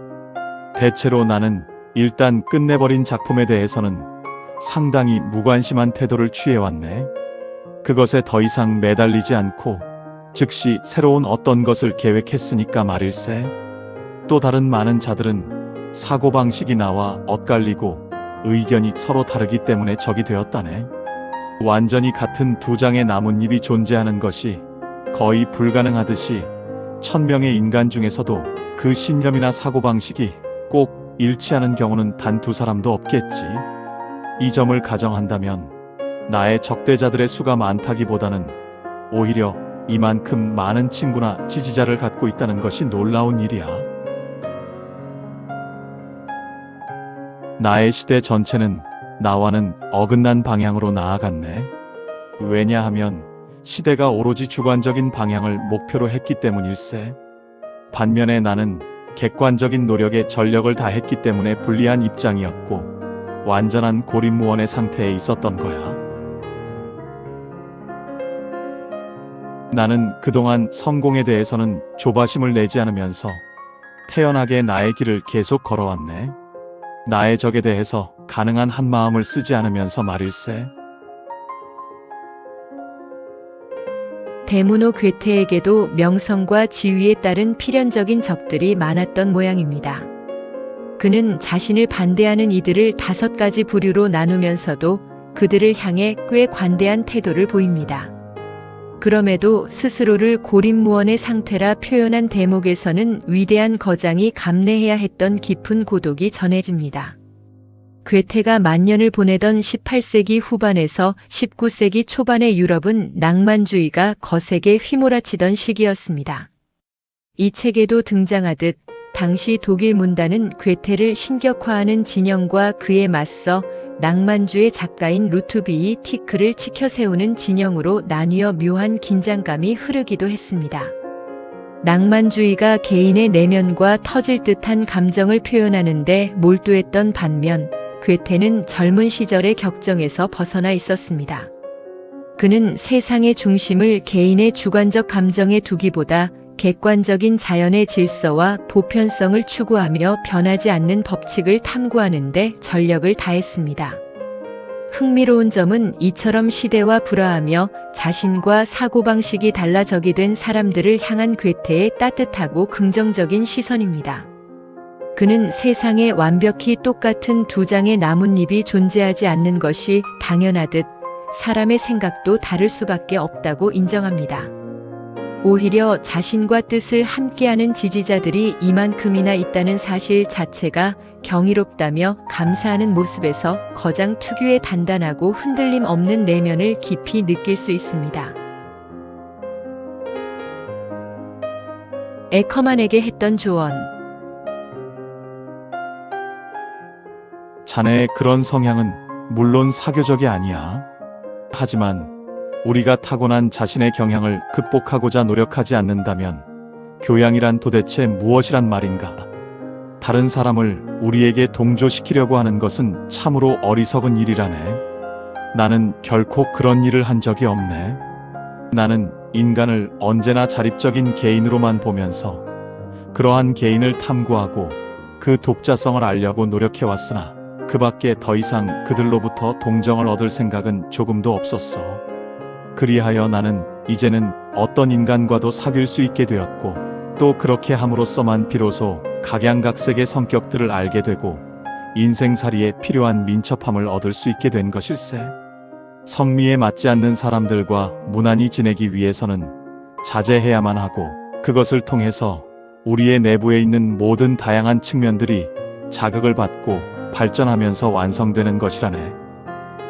대체로 나는 일단 끝내버린 작품에 대해서는 상당히 무관심한 태도를 취해왔네. 그것에 더 이상 매달리지 않고 즉시 새로운 어떤 것을 계획했으니까 말일세. 또 다른 많은 자들은 사고방식이 나와 엇갈리고 의견이 서로 다르기 때문에 적이 되었다네. 완전히 같은 두 장의 나뭇잎이 존재하는 것이 거의 불가능하듯이 1000명의 인간 중에서도 그 신념이나 사고방식이 꼭 일치하는 경우는 단 두 사람도 없겠지. 이 점을 가정한다면 나의 적대자들의 수가 많다기보다는 오히려 이만큼 많은 친구나 지지자를 갖고 있다는 것이 놀라운 일이야. 나의 시대 전체는 나와는 어긋난 방향으로 나아갔네. 왜냐하면 시대가 오로지 주관적인 방향을 목표로 했기 때문일세. 반면에 나는 객관적인 노력에 전력을 다했기 때문에 불리한 입장이었고 완전한 고립무원의 상태에 있었던 거야. 나는 그동안 성공에 대해서는 조바심을 내지 않으면서 태연하게 나의 길을 계속 걸어왔네. 나의 적에 대해서 가능한 한 마음을 쓰지 않으면서 말일세. 대문호 괴테에게도 명성과 지위에 따른 필연적인 적들이 많았던 모양입니다. 그는 자신을 반대하는 이들을 5가지 부류로 나누면서도 그들을 향해 꽤 관대한 태도를 보입니다. 그럼에도 스스로를 고립무원의 상태라 표현한 대목에서는 위대한 거장이 감내해야 했던 깊은 고독이 전해집니다. 괴테가 만년을 보내던 18세기 후반에서 19세기 초반의 유럽은 낭만주의가 거세게 휘몰아치던 시기였습니다. 이 책에도 등장하듯 당시 독일 문단은 괴테를 신격화하는 진영과 그에 맞서 낭만주의 작가인 루트비이 티크를 치켜세우는 진영으로 나뉘어 묘한 긴장감이 흐르기도 했습니다. 낭만주의가 개인의 내면과 터질 듯한 감정을 표현하는데 몰두했던 반면 괴테는 젊은 시절의 격정에서 벗어나 있었습니다. 그는 세상의 중심을 개인의 주관적 감정에 두기보다 객관적인 자연의 질서와 보편성을 추구하며 변하지 않는 법칙을 탐구하는 데 전력을 다했습니다. 흥미로운 점은 이처럼 시대와 불화하며 자신과 사고방식이 달라져게 된 사람들을 향한 괴테의 따뜻하고 긍정적인 시선입니다. 그는 세상에 완벽히 똑같은 2장의 나뭇잎이 존재하지 않는 것이 당연하듯 사람의 생각도 다를 수밖에 없다고 인정합니다. 오히려 자신과 뜻을 함께하는 지지자들이 이만큼이나 있다는 사실 자체가 경이롭다며 감사하는 모습에서 거장 특유의 단단하고 흔들림 없는 내면을 깊이 느낄 수 있습니다. 에커만에게 했던 조언. 자네의 그런 성향은 물론 사교적이 아니야. 하지만 우리가 타고난 자신의 경향을 극복하고자 노력하지 않는다면 교양이란 도대체 무엇이란 말인가? 다른 사람을 우리에게 동조시키려고 하는 것은 참으로 어리석은 일이라네. 나는 결코 그런 일을 한 적이 없네. 나는 인간을 언제나 자립적인 개인으로만 보면서 그러한 개인을 탐구하고 그 독자성을 알려고 노력해왔으나 그 밖에 더 이상 그들로부터 동정을 얻을 생각은 조금도 없었어. 그리하여 나는 이제는 어떤 인간과도 사귈 수 있게 되었고 또 그렇게 함으로써만 비로소 각양각색의 성격들을 알게 되고 인생살이에 필요한 민첩함을 얻을 수 있게 된 것일세. 성미에 맞지 않는 사람들과 무난히 지내기 위해서는 자제해야만 하고 그것을 통해서 우리의 내부에 있는 모든 다양한 측면들이 자극을 받고 발전하면서 완성되는 것이라네.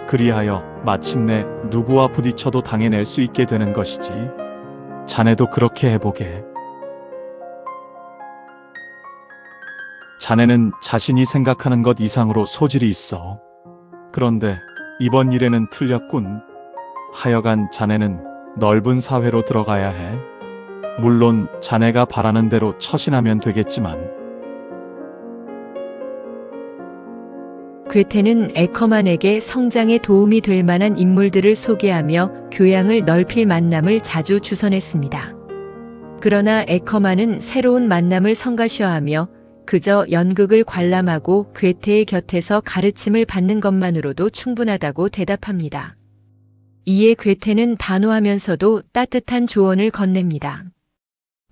그리하여 마침내 누구와 부딪혀도 당해낼 수 있게 되는 것이지. 자네도 그렇게 해보게. 자네는 자신이 생각하는 것 이상으로 소질이 있어. 그런데 이번 일에는 틀렸군. 하여간 자네는 넓은 사회로 들어가야 해. 물론 자네가 바라는 대로 처신하면 되겠지만. 괴테는 에커만에게 성장에 도움이 될 만한 인물들을 소개하며 교양을 넓힐 만남을 자주 주선했습니다. 그러나 에커만은 새로운 만남을 성가셔하며 그저 연극을 관람하고 괴테의 곁에서 가르침을 받는 것만으로도 충분하다고 대답합니다. 이에 괴테는 단호하면서도 따뜻한 조언을 건넵니다.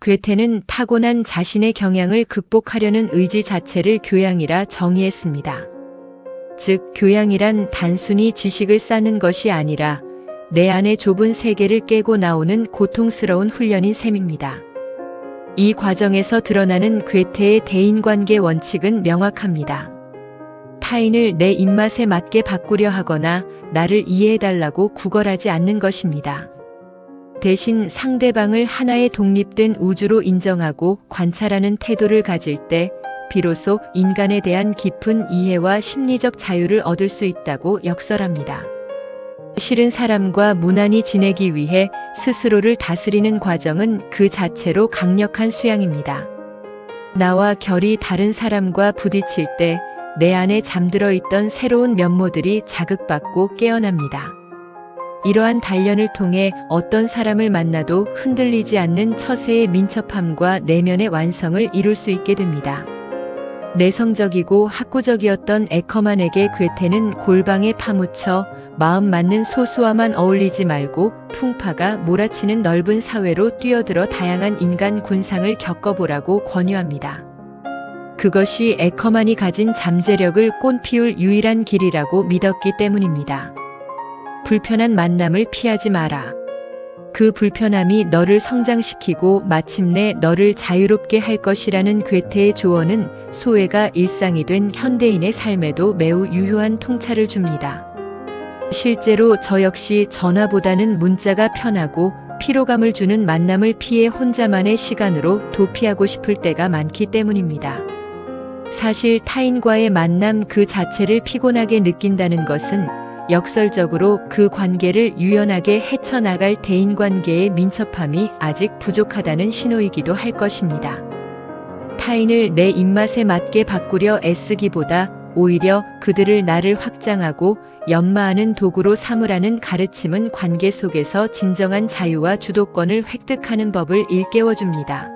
괴테는 타고난 자신의 경향을 극복하려는 의지 자체를 교양이라 정의했습니다. 즉, 교양이란 단순히 지식을 쌓는 것이 아니라 내 안의 좁은 세계를 깨고 나오는 고통스러운 훈련인 셈입니다. 이 과정에서 드러나는 괴테의 대인관계 원칙은 명확합니다. 타인을 내 입맛에 맞게 바꾸려 하거나 나를 이해해달라고 구걸하지 않는 것입니다. 대신 상대방을 하나의 독립된 우주로 인정하고 관찰하는 태도를 가질 때 비로소 인간에 대한 깊은 이해와 심리적 자유를 얻을 수 있다고 역설합니다. 싫은 사람과 무난히 지내기 위해 스스로를 다스리는 과정은 그 자체로 강력한 수양입니다. 나와 결이 다른 사람과 부딪힐 때 내 안에 잠들어 있던 새로운 면모들이 자극받고 깨어납니다. 이러한 단련을 통해 어떤 사람을 만나도 흔들리지 않는 처세의 민첩함과 내면의 완성을 이룰 수 있게 됩니다. 내성적이고 학구적이었던 에커만에게 괴테는 골방에 파묻혀 마음 맞는 소수와만 어울리지 말고 풍파가 몰아치는 넓은 사회로 뛰어들어 다양한 인간 군상을 겪어보라고 권유합니다. 그것이 에커만이 가진 잠재력을 꽃피울 유일한 길이라고 믿었기 때문입니다. 불편한 만남을 피하지 마라. 그 불편함이 너를 성장시키고 마침내 너를 자유롭게 할 것이라는 괴테의 조언은 소외가 일상이 된 현대인의 삶에도 매우 유효한 통찰을 줍니다. 실제로 저 역시 전화보다는 문자가 편하고 피로감을 주는 만남을 피해 혼자만의 시간으로 도피하고 싶을 때가 많기 때문입니다. 사실 타인과의 만남 그 자체를 피곤하게 느낀다는 것은 역설적으로 그 관계를 유연하게 헤쳐나갈 대인관계의 민첩함이 아직 부족하다는 신호이기도 할 것입니다. 타인을 내 입맛에 맞게 바꾸려 애쓰기보다 오히려 그들을 나를 확장하고 연마하는 도구로 삼으라는 가르침은 관계 속에서 진정한 자유와 주도권을 획득하는 법을 일깨워줍니다.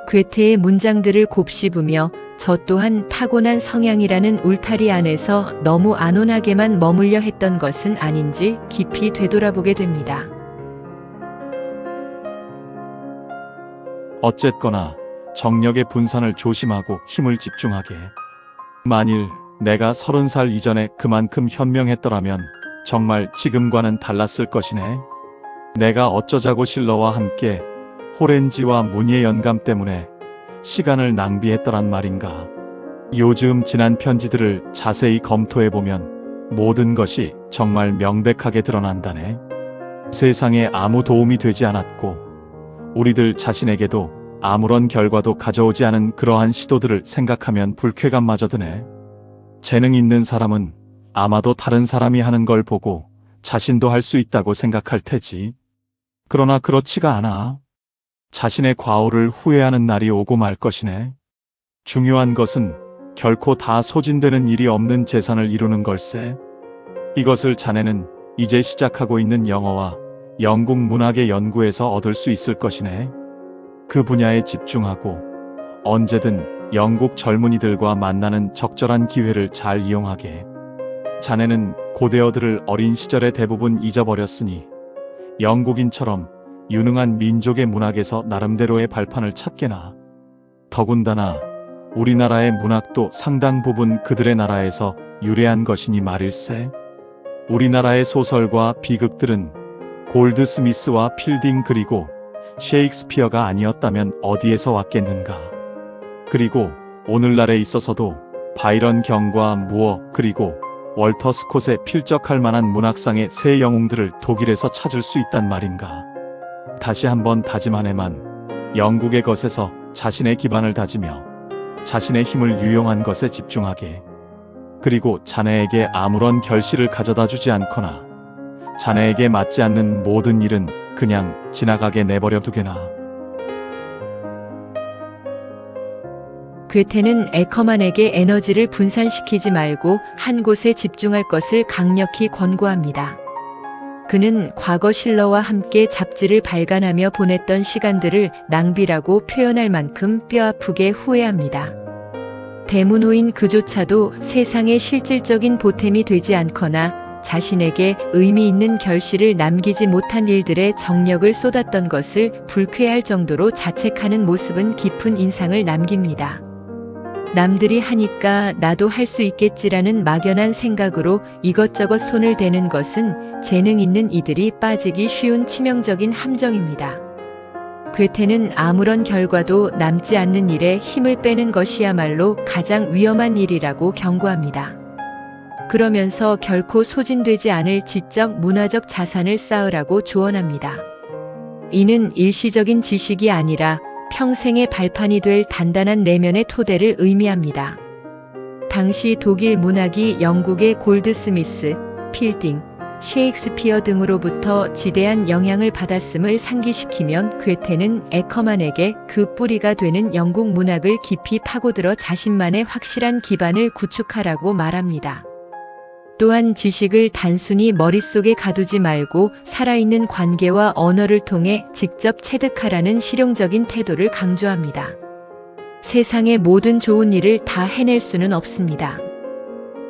괴테의 문장들을 곱씹으며 저 또한 타고난 성향이라는 울타리 안에서 너무 안온하게만 머물려 했던 것은 아닌지 깊이 되돌아보게 됩니다. 어쨌거나 정력의 분산을 조심하고 힘을 집중하게. 만일 내가 30살 이전에 그만큼 현명했더라면 정말 지금과는 달랐을 것이네. 내가 어쩌자고 실러와 함께 호렌지와 무늬의 연감 때문에 시간을 낭비했더란 말인가. 요즘 지난 편지들을 자세히 검토해보면 모든 것이 정말 명백하게 드러난다네. 세상에 아무 도움이 되지 않았고 우리들 자신에게도 아무런 결과도 가져오지 않은 그러한 시도들을 생각하면 불쾌감마저 드네. 재능 있는 사람은 아마도 다른 사람이 하는 걸 보고 자신도 할 수 있다고 생각할 테지. 그러나 그렇지가 않아. 자신의 과오를 후회하는 날이 오고 말 것이네. 중요한 것은 결코 다 소진되는 일이 없는 재산을 이루는 걸세. 이것을 자네는 이제 시작하고 있는 영어와 영국 문학의 연구에서 얻을 수 있을 것이네. 그 분야에 집중하고 언제든 영국 젊은이들과 만나는 적절한 기회를 잘 이용하게. 자네는 고대어들을 어린 시절에 대부분 잊어버렸으니 영국인처럼 유능한 민족의 문학에서 나름대로의 발판을 찾게나. 더군다나 우리나라의 문학도 상당 부분 그들의 나라에서 유래한 것이니 말일세. 우리나라의 소설과 비극들은 골드스미스와 필딩 그리고 셰익스피어가 아니었다면 어디에서 왔겠는가. 그리고 오늘날에 있어서도 바이런 경과 무어 그리고 월터 스콧에 필적할 만한 문학상의 새 영웅들을 독일에서 찾을 수 있단 말인가. 다시 한번 다짐하네만 영국의 것에서 자신의 기반을 다지며 자신의 힘을 유용한 것에 집중하게. 그리고 자네에게 아무런 결실을 가져다 주지 않거나 자네에게 맞지 않는 모든 일은 그냥 지나가게 내버려 두게나. 괴테는 에커만에게 에너지를 분산시키지 말고 한 곳에 집중할 것을 강력히 권고합니다. 그는 과거 실러와 함께 잡지를 발간하며 보냈던 시간들을 낭비라고 표현할 만큼 뼈아프게 후회합니다. 대문호인 그조차도 세상에 실질적인 보탬이 되지 않거나 자신에게 의미 있는 결실을 남기지 못한 일들에 정력을 쏟았던 것을 불쾌할 정도로 자책하는 모습은 깊은 인상을 남깁니다. 남들이 하니까 나도 할 수 있겠지라는 막연한 생각으로 이것저것 손을 대는 것은 재능 있는 이들이 빠지기 쉬운 치명적인 함정입니다. 괴테는 아무런 결과도 남지 않는 일에 힘을 빼는 것이야말로 가장 위험한 일이라고 경고합니다. 그러면서 결코 소진되지 않을 지적 문화적 자산을 쌓으라고 조언합니다. 이는 일시적인 지식이 아니라 평생의 발판이 될 단단한 내면의 토대를 의미합니다. 당시 독일 문학이 영국의 골드스미스, 필딩, 셰익스피어 등으로부터 지대한 영향을 받았음을 상기시키면 괴테는 에커만에게 그 뿌리가 되는 영국 문학을 깊이 파고들어 자신만의 확실한 기반을 구축하라고 말합니다. 또한 지식을 단순히 머릿속에 가두지 말고 살아있는 관계와 언어를 통해 직접 체득하라는 실용적인 태도를 강조합니다. 세상의 모든 좋은 일을 다 해낼 수는 없습니다.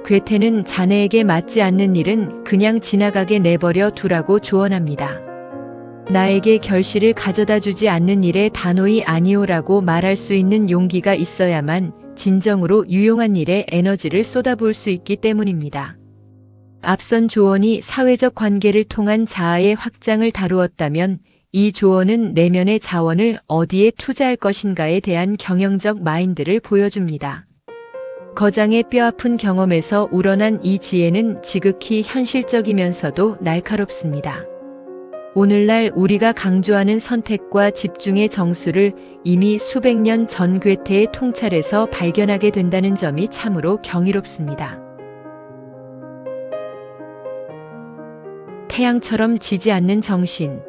괴테는 자네에게 맞지 않는 일은 그냥 지나가게 내버려 두라고 조언합니다. 나에게 결실을 가져다 주지 않는 일에 단호히 아니오라고 말할 수 있는 용기가 있어야만 진정으로 유용한 일에 에너지를 쏟아부을 수 있기 때문입니다. 앞선 조언이 사회적 관계를 통한 자아의 확장을 다루었다면 이 조언은 내면의 자원을 어디에 투자할 것인가에 대한 경영적 마인드를 보여줍니다. 거장의 뼈아픈 경험에서 우러난 이 지혜는 지극히 현실적이면서도 날카롭습니다. 오늘날 우리가 강조하는 선택과 집중의 정수를 이미 수백 년 전 괴테의 통찰에서 발견하게 된다는 점이 참으로 경이롭습니다. 태양처럼 지지 않는 정신.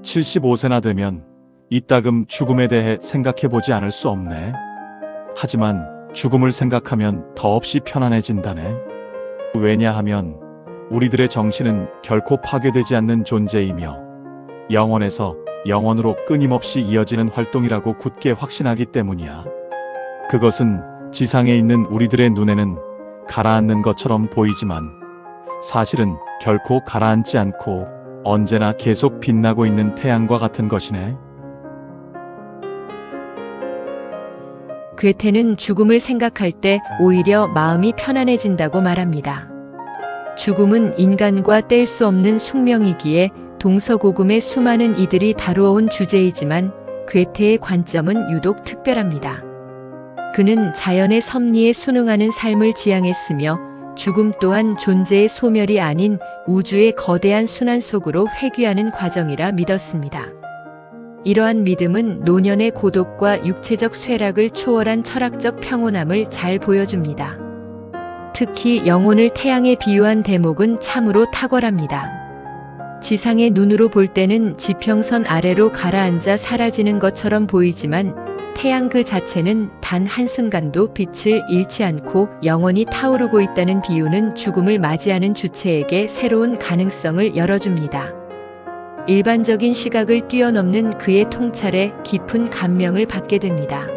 75세나 되면 이따금 죽음에 대해 생각해보지 않을 수 없네. 하지만 죽음을 생각하면 더없이 편안해진다네. 왜냐하면 우리들의 정신은 결코 파괴되지 않는 존재이며 영원에서 영원으로 끊임없이 이어지는 활동이라고 굳게 확신하기 때문이야. 그것은 지상에 있는 우리들의 눈에는 가라앉는 것처럼 보이지만 사실은 결코 가라앉지 않고 언제나 계속 빛나고 있는 태양과 같은 것이네. 괴테는 죽음을 생각할 때 오히려 마음이 편안해진다고 말합니다. 죽음은 인간과 뗄 수 없는 숙명이기에 동서고금의 수많은 이들이 다루어온 주제이지만 괴테의 관점은 유독 특별합니다. 그는 자연의 섭리에 순응하는 삶을 지향했으며 죽음 또한 존재의 소멸이 아닌 우주의 거대한 순환 속으로 회귀하는 과정이라 믿었습니다. 이러한 믿음은 노년의 고독과 육체적 쇠락을 초월한 철학적 평온함을 잘 보여줍니다. 특히 영혼을 태양에 비유한 대목은 참으로 탁월합니다. 지상의 눈으로 볼 때는 지평선 아래로 가라앉아 사라지는 것처럼 보이지만 태양 그 자체는 단 한순간도 빛을 잃지 않고 영원히 타오르고 있다는 비유는 죽음을 맞이하는 주체에게 새로운 가능성을 열어줍니다. 일반적인 시각을 뛰어넘는 그의 통찰에 깊은 감명을 받게 됩니다.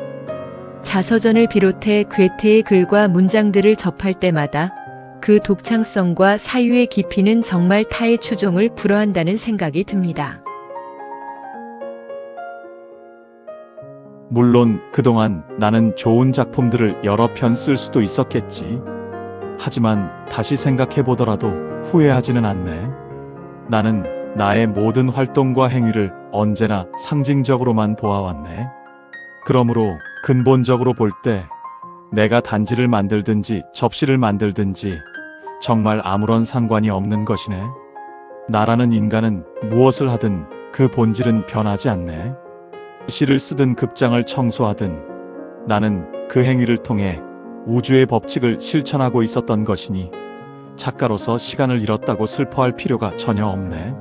자서전을 비롯해 괴테의 글과 문장들을 접할 때마다 그 독창성과 사유의 깊이는 정말 타의 추종을 불허한다는 생각이 듭니다. 물론 그동안 나는 좋은 작품들을 여러 편 쓸 수도 있었겠지. 하지만 다시 생각해보더라도 후회하지는 않네. 나는 나의 모든 활동과 행위를 언제나 상징적으로만 보아왔네. 그러므로 근본적으로 볼 때 내가 단지를 만들든지 접시를 만들든지 정말 아무런 상관이 없는 것이네. 나라는 인간은 무엇을 하든 그 본질은 변하지 않네. 시를 쓰든 급장을 청소하든 나는 그 행위를 통해 우주의 법칙을 실천하고 있었던 것이니 작가로서 시간을 잃었다고 슬퍼할 필요가 전혀 없네.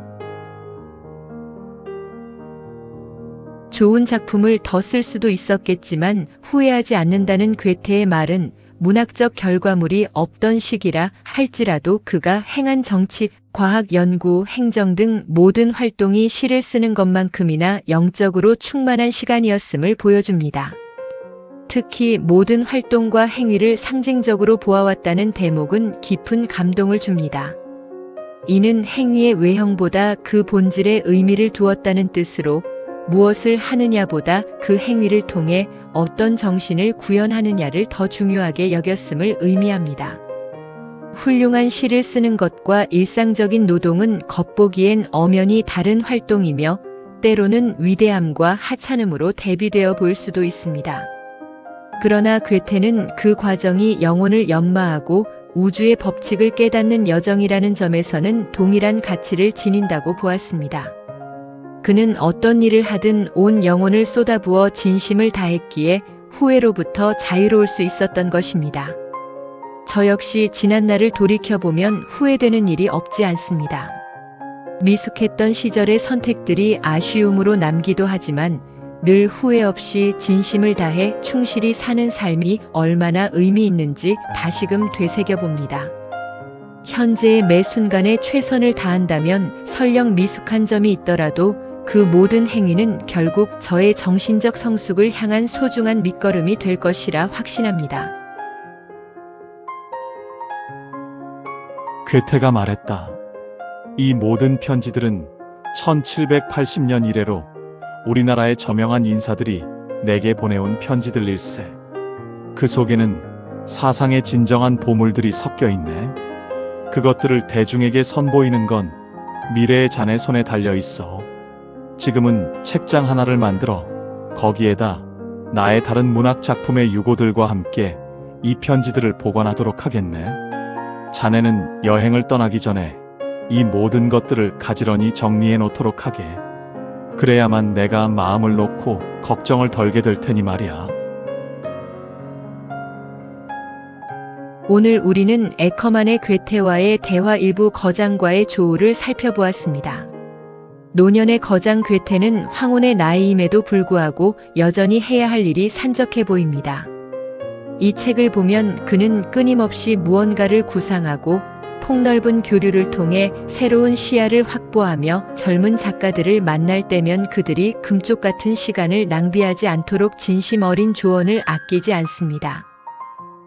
좋은 작품을 더 쓸 수도 있었겠지만 후회하지 않는다는 괴테의 말은 문학적 결과물이 없던 시기라 할지라도 그가 행한 정치, 과학 연구, 행정 등 모든 활동이 시를 쓰는 것만큼이나 영적으로 충만한 시간이었음을 보여줍니다. 특히 모든 활동과 행위를 상징적으로 보아왔다는 대목은 깊은 감동을 줍니다. 이는 행위의 외형보다 그 본질에 의미를 두었다는 뜻으로 무엇을 하느냐보다 그 행위를 통해 어떤 정신을 구현하느냐를 더 중요하게 여겼음을 의미합니다. 훌륭한 시를 쓰는 것과 일상적인 노동은 겉보기엔 엄연히 다른 활동이며 때로는 위대함과 하찮음으로 대비되어 볼 수도 있습니다. 그러나 괴테는 그 과정이 영혼을 연마하고 우주의 법칙을 깨닫는 여정이라는 점에서는 동일한 가치를 지닌다고 보았습니다. 그는 어떤 일을 하든 온 영혼을 쏟아부어 진심을 다했기에 후회로부터 자유로울 수 있었던 것입니다. 저 역시 지난 날을 돌이켜보면 후회되는 일이 없지 않습니다. 미숙했던 시절의 선택들이 아쉬움으로 남기도 하지만 늘 후회 없이 진심을 다해 충실히 사는 삶이 얼마나 의미 있는지 다시금 되새겨봅니다. 현재의 매 순간에 최선을 다한다면 설령 미숙한 점이 있더라도 그 모든 행위는 결국 저의 정신적 성숙을 향한 소중한 밑거름이 될 것이라 확신합니다. 괴테가 말했다. 이 모든 편지들은 1780년 이래로 우리나라의 저명한 인사들이 내게 보내온 편지들일세. 그 속에는 사상의 진정한 보물들이 섞여 있네. 그것들을 대중에게 선보이는 건 미래의 자네 손에 달려 있어. 지금은 책장 하나를 만들어 거기에다 나의 다른 문학 작품의 유고들과 함께 이 편지들을 보관하도록 하겠네. 자네는 여행을 떠나기 전에 이 모든 것들을 가지런히 정리해 놓도록 하게. 그래야만 내가 마음을 놓고 걱정을 덜게 될 테니 말이야. 오늘 우리는 에커만의 괴테와의 대화 일부 거장과의 조우를 살펴보았습니다. 노년의 거장 괴테는 황혼의 나이임에도 불구하고 여전히 해야 할 일이 산적해 보입니다. 이 책을 보면 그는 끊임없이 무언가를 구상하고 폭넓은 교류를 통해 새로운 시야를 확보하며 젊은 작가들을 만날 때면 그들이 금쪽 같은 시간을 낭비하지 않도록 진심 어린 조언을 아끼지 않습니다.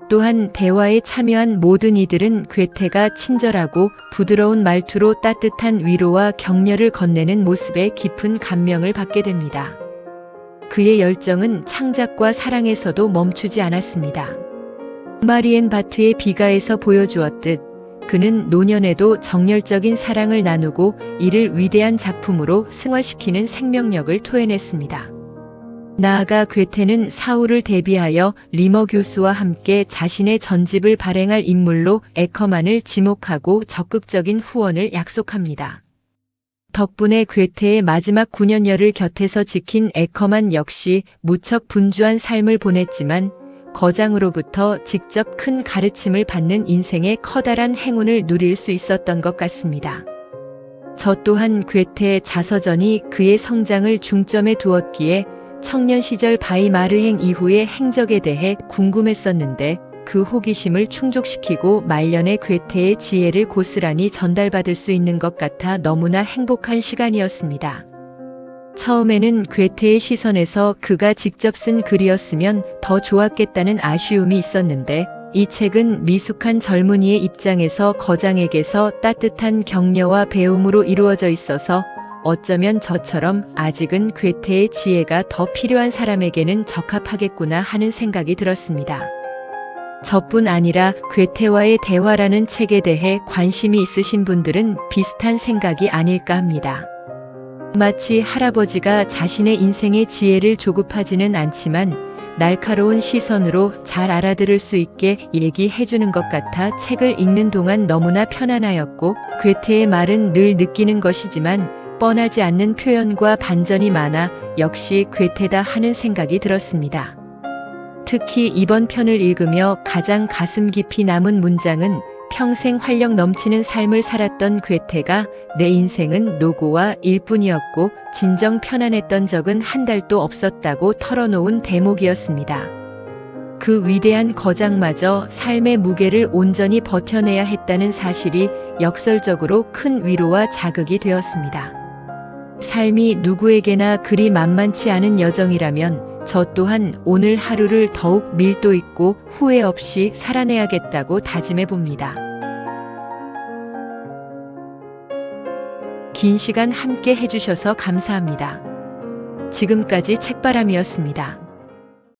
또한 대화에 참여한 모든 이들은 괴테가 친절하고 부드러운 말투로 따뜻한 위로와 격려를 건네는 모습에 깊은 감명을 받게 됩니다. 그의 열정은 창작과 사랑에서도 멈추지 않았습니다. 마리엔 바트의 비가에서 보여주었듯 그는 노년에도 정열적인 사랑을 나누고 이를 위대한 작품으로 승화시키는 생명력을 토해냈습니다. 나아가 괴테는 사후를 대비하여 리머 교수와 함께 자신의 전집을 발행할 인물로 에커만을 지목하고 적극적인 후원을 약속합니다. 덕분에 괴테의 마지막 9년여를 곁에서 지킨 에커만 역시 무척 분주한 삶을 보냈지만 거장으로부터 직접 큰 가르침을 받는 인생의 커다란 행운을 누릴 수 있었던 것 같습니다. 저 또한 괴테의 자서전이 그의 성장을 중점에 두었기에 청년 시절 바이마르행 이후의 행적에 대해 궁금했었는데 그 호기심을 충족시키고 말년의 괴테의 지혜를 고스란히 전달받을 수 있는 것 같아 너무나 행복한 시간이었습니다. 처음에는 괴테의 시선에서 그가 직접 쓴 글이었으면 더 좋았겠다는 아쉬움이 있었는데 이 책은 미숙한 젊은이의 입장에서 거장에게서 따뜻한 격려와 배움으로 이루어져 있어서 어쩌면 저처럼 아직은 괴테의 지혜가 더 필요한 사람에게는 적합하겠구나 하는 생각이 들었습니다. 저뿐 아니라 괴테와의 대화라는 책에 대해 관심이 있으신 분들은 비슷한 생각이 아닐까 합니다. 마치 할아버지가 자신의 인생의 지혜를 조급하지는 않지만 날카로운 시선으로 잘 알아들을 수 있게 얘기해주는 것 같아 책을 읽는 동안 너무나 편안하였고 괴테의 말은 늘 느끼는 것이지만 뻔하지 않는 표현과 반전이 많아 역시 괴테다 하는 생각이 들었습니다. 특히 이번 편을 읽으며 가장 가슴 깊이 남은 문장은 평생 활력 넘치는 삶을 살았던 괴테가 내 인생은 노고와 일뿐이었고 진정 편안했던 적은 한 달도 없었다고 털어놓은 대목이었습니다. 그 위대한 거장마저 삶의 무게를 온전히 버텨내야 했다는 사실이 역설적으로 큰 위로와 자극이 되었습니다. 삶이 누구에게나 그리 만만치 않은 여정이라면 저 또한 오늘 하루를 더욱 밀도 있고 후회 없이 살아내야겠다고 다짐해 봅니다. 긴 시간 함께 해주셔서 감사합니다. 지금까지 책바람이었습니다.